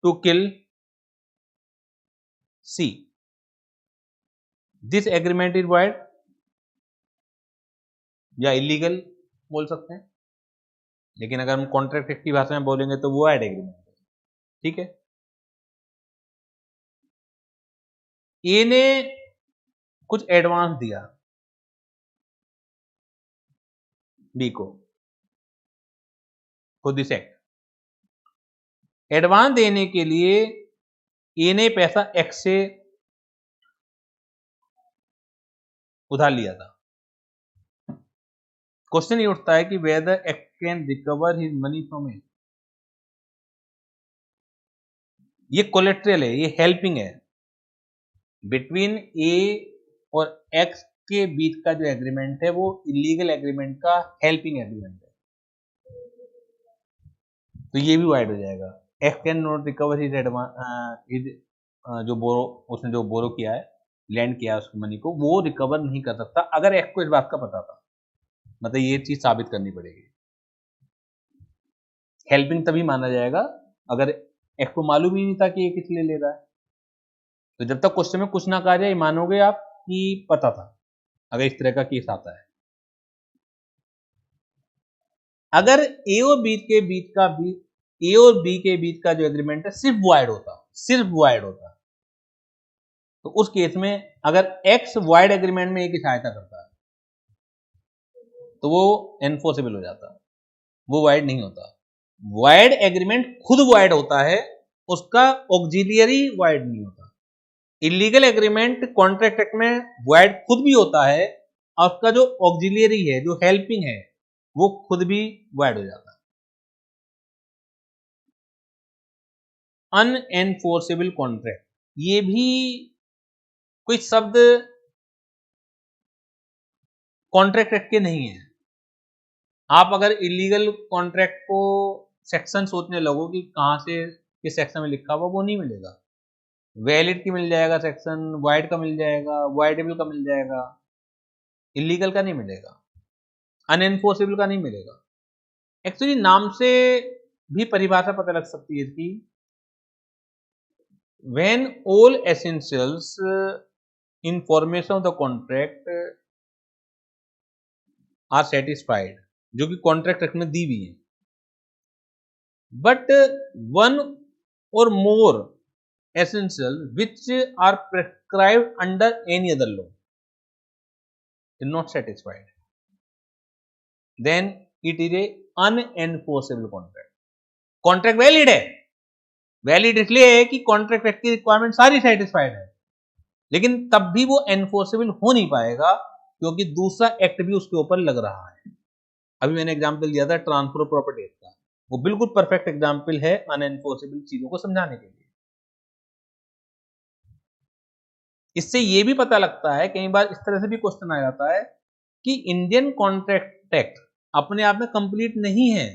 to kill C. This agreement is void या इलीगल बोल सकते हैं, लेकिन अगर हम कॉन्ट्रैक्ट एक्ट की भाषा में बोलेंगे तो वो वॉइड एग्रीमेंट है। ठीक है, ए ने कुछ एडवांस दिया बी को फॉर दिस एक्ट। एडवांस देने के लिए ए ने पैसा एक्स से उधार लिया था। क्वेश्चन ये उठता है कि whether act can recover his money from it. ये कोलेट्रल है, ये हेल्पिंग है। बिटवीन ए और एक्स के बीच का जो एग्रीमेंट है वो इलीगल एग्रीमेंट का हेल्पिंग एग्रीमेंट है, तो ये भी वाइड हो जाएगा। X can not recover his जो बोरो, उसने जो बोरो किया है, लैंड किया है उसकी मनी को, वो रिकवर नहीं कर सकता अगर एक्स को इस बात का पता था। मतलब ये चीज साबित करनी पड़ेगी। हेल्पिंग तभी माना जाएगा अगर एक्स को मालूम ही नहीं था कि ये किस लिए ले रहा है। तो जब तक क्वेश्चन में कुछ ना कहा जाए मानोगे आप कि पता था, अगर इस तरह का केस आता है। अगर ए और बी के बीच का ए और बी के बीच का जो एग्रीमेंट है सिर्फ वाइड होता, सिर्फ वाइड होता, तो उस केस में अगर एक्स वाइड एग्रीमेंट में ए की सहायता करता है तो वो एनफोर्सेबल हो जाता, वो वाइड नहीं होता। वाइड एग्रीमेंट खुद वाइड होता है, उसका ऑक्सिलियरी वाइड नहीं होता। इलीगल एग्रीमेंट कॉन्ट्रैक्ट एक्ट में वाइड खुद भी होता है और उसका जो ऑक्सिलियरी है, जो हेल्पिंग है, वो खुद भी वाइड हो जाता है। अनएनफोर्सेबल कॉन्ट्रैक्ट, ये भी कोई शब्द कॉन्ट्रैक्ट एक्ट के नहीं है। आप अगर इलीगल कॉन्ट्रैक्ट को सेक्शन सोचने लगो कि कहां से किस सेक्शन में लिखा हुआ, वो नहीं मिलेगा। वैलिड की मिल जाएगा सेक्शन, वाइड का मिल जाएगा, वाइडेबल का मिल जाएगा, इलीगल का नहीं मिलेगा, अनएनफोर्सेबल का नहीं मिलेगा। एक्चुअली नाम से भी परिभाषा पता लग सकती है कि when all essentials information of the contract are satisfied, जो कि कॉन्ट्रैक्ट एक्ट में दी हुई है, बट वन और मोर essential which are prescribed under any other law, is not satisfied, then it is a unenforceable contract. Contract valid है, वैलिड इसलिए है कि कॉन्ट्रैक्ट एक्ट की रिक्वायरमेंट सारी सेटिस्फाइड है, लेकिन तब भी वो एनफोर्सेबल हो नहीं पाएगा क्योंकि दूसरा एक्ट भी उसके ऊपर लग रहा है। अभी मैंने एग्जांपल दिया था ट्रांसफर ऑफ प्रॉपर्टी एक्ट का, वो बिल्कुल परफेक्ट एग्जांपल है अनएनफोर्सेबल चीजों को समझाने के लिए। इससे ये भी पता लगता है, कई बार इस तरह से भी क्वेश्चन आ जाता है कि इंडियन कॉन्ट्रैक्ट एक्ट अपने आप में कंप्लीट नहीं है।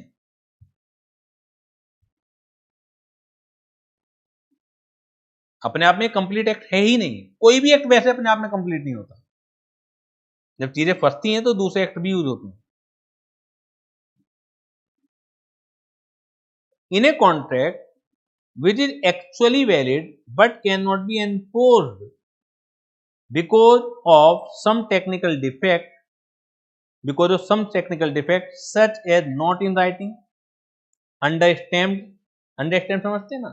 अपने आप में कंप्लीट एक्ट है ही नहीं, कोई भी एक्ट वैसे अपने आप में कंप्लीट नहीं होता। जब चीजें फंसती हैं तो दूसरे एक्ट भी यूज होते हैं। In a contract which is actually valid but cannot be enforced because of some technical defect such as not in writing, understamped समझते हैं ना,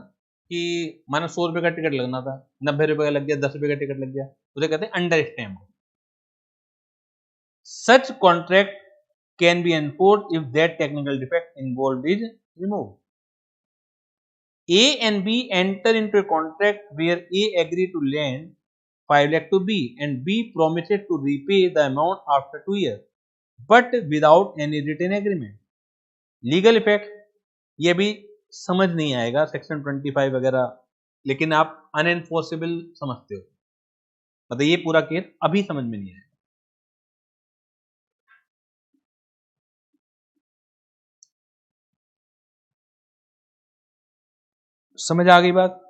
कि मानो 100 रुपए का टिकट लगना था, 90 रुपए का लग गया, 10 रुपए का टिकट लग गया, उसे कहते हैं अंडरस्टैम्प। Such contract can be enforced if that technical defect involved is removed. A and B enter into a contract where A agree to lend 5 lakh to B and B promises to repay the amount after 2 years, but without any written agreement. Legal effect ये भी समझ नहीं आएगा सेक्शन 25 वगैरह, लेकिन आप अनएनफोर्सेबल समझते हो, मतलब ये पूरा केस अभी समझ में नहीं आएगा। समझ आ गई बात?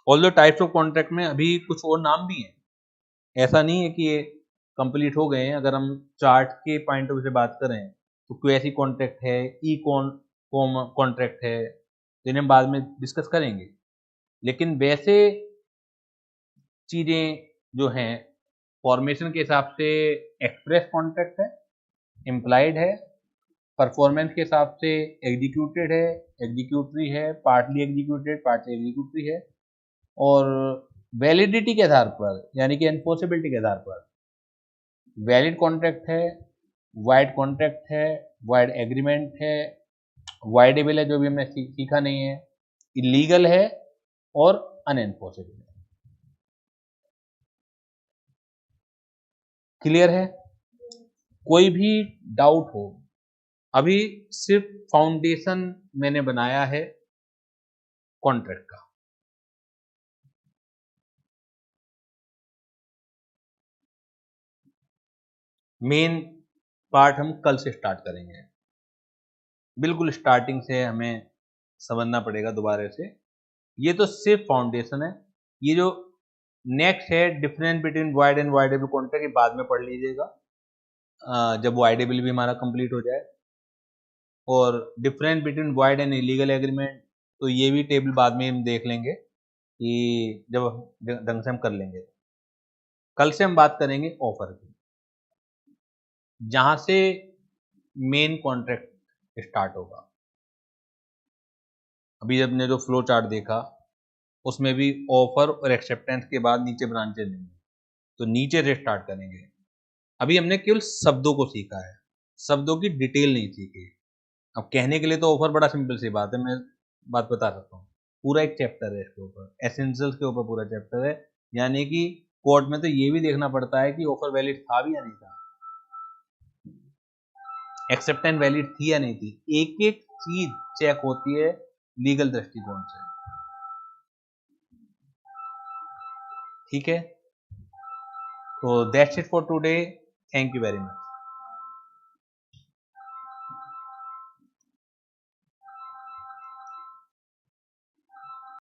ऑल्दो टाइप्स ऑफ कॉन्ट्रैक्ट में अभी कुछ और नाम भी हैं, ऐसा नहीं है कि ये कंप्लीट हो गए हैं। अगर हम चार्ट के पॉइंट ऑफ व्यू से बात करें तो क्वेसी कॉन्ट्रैक्ट है, ई कॉन्ट्रैक्ट है, जिन्हें हम बाद में डिस्कस करेंगे। लेकिन वैसे चीजें जो हैं फॉर्मेशन के हिसाब से एक्सप्रेस कॉन्ट्रैक्ट है, इम्प्लाइड है, परफॉर्मेंस के हिसाब से एग्जीक्यूटेड है, एग्जीक्यूटरी है, पार्टली एग्जीक्यूटेड, पार्टली एग्जीक्यूटरी है, और वैलिडिटी के आधार पर यानी कि एनफोर्सेबिलिटी के आधार पर वैलिड कॉन्ट्रैक्ट है, वाइड कॉन्ट्रैक्ट है, वाइड एग्रीमेंट है, वाइडेबल है जो भी हमने सीखा नहीं है, इलीगल है और अनएनफोर्सेबल है। क्लियर है? कोई भी डाउट हो? अभी सिर्फ फाउंडेशन मैंने बनाया है कॉन्ट्रैक्ट का। मेन पार्ट हम कल से स्टार्ट करेंगे, बिल्कुल स्टार्टिंग से हमें समझना पड़ेगा दोबारा से। ये तो सिर्फ फाउंडेशन है। ये जो नेक्स्ट है difference between wide and voidable contract, ये बाद में पढ़ लीजिएगा जब वाइडेबल भी हमारा कंप्लीट हो जाए। और difference between wide and illegal agreement, तो ये भी टेबल बाद में हम देख लेंगे कि जब ढंग से हम कर लेंगे। कल से हम बात करेंगे ऑफर की, जहां से मेन कॉन्ट्रैक्ट स्टार्ट होगा। अभी हमने जो फ्लो चार्ट देखा उसमें भी ऑफर और एक्सेप्टेंस के बाद नीचे ब्रांचेज लेंगे, तो नीचे से स्टार्ट करेंगे। अभी हमने केवल शब्दों को सीखा है, शब्दों की डिटेल नहीं सीखी। अब कहने के लिए तो ऑफर बड़ा सिंपल सी बात है, मैं बात बता सकता हूँ। पूरा एक चैप्टर है इसके ऊपर, एसेंशियल्स के ऊपर पूरा चैप्टर है। यानी कि कोर्ट में तो ये भी देखना पड़ता है कि ऑफर वैलिड था भी या नहीं था, एक्सेप्टेंस वैलिड थी या नहीं थी। एक एक चीज चेक होती है लीगल दृष्टिकोण से। ठीक है, तो that's it for today. Thank you very much.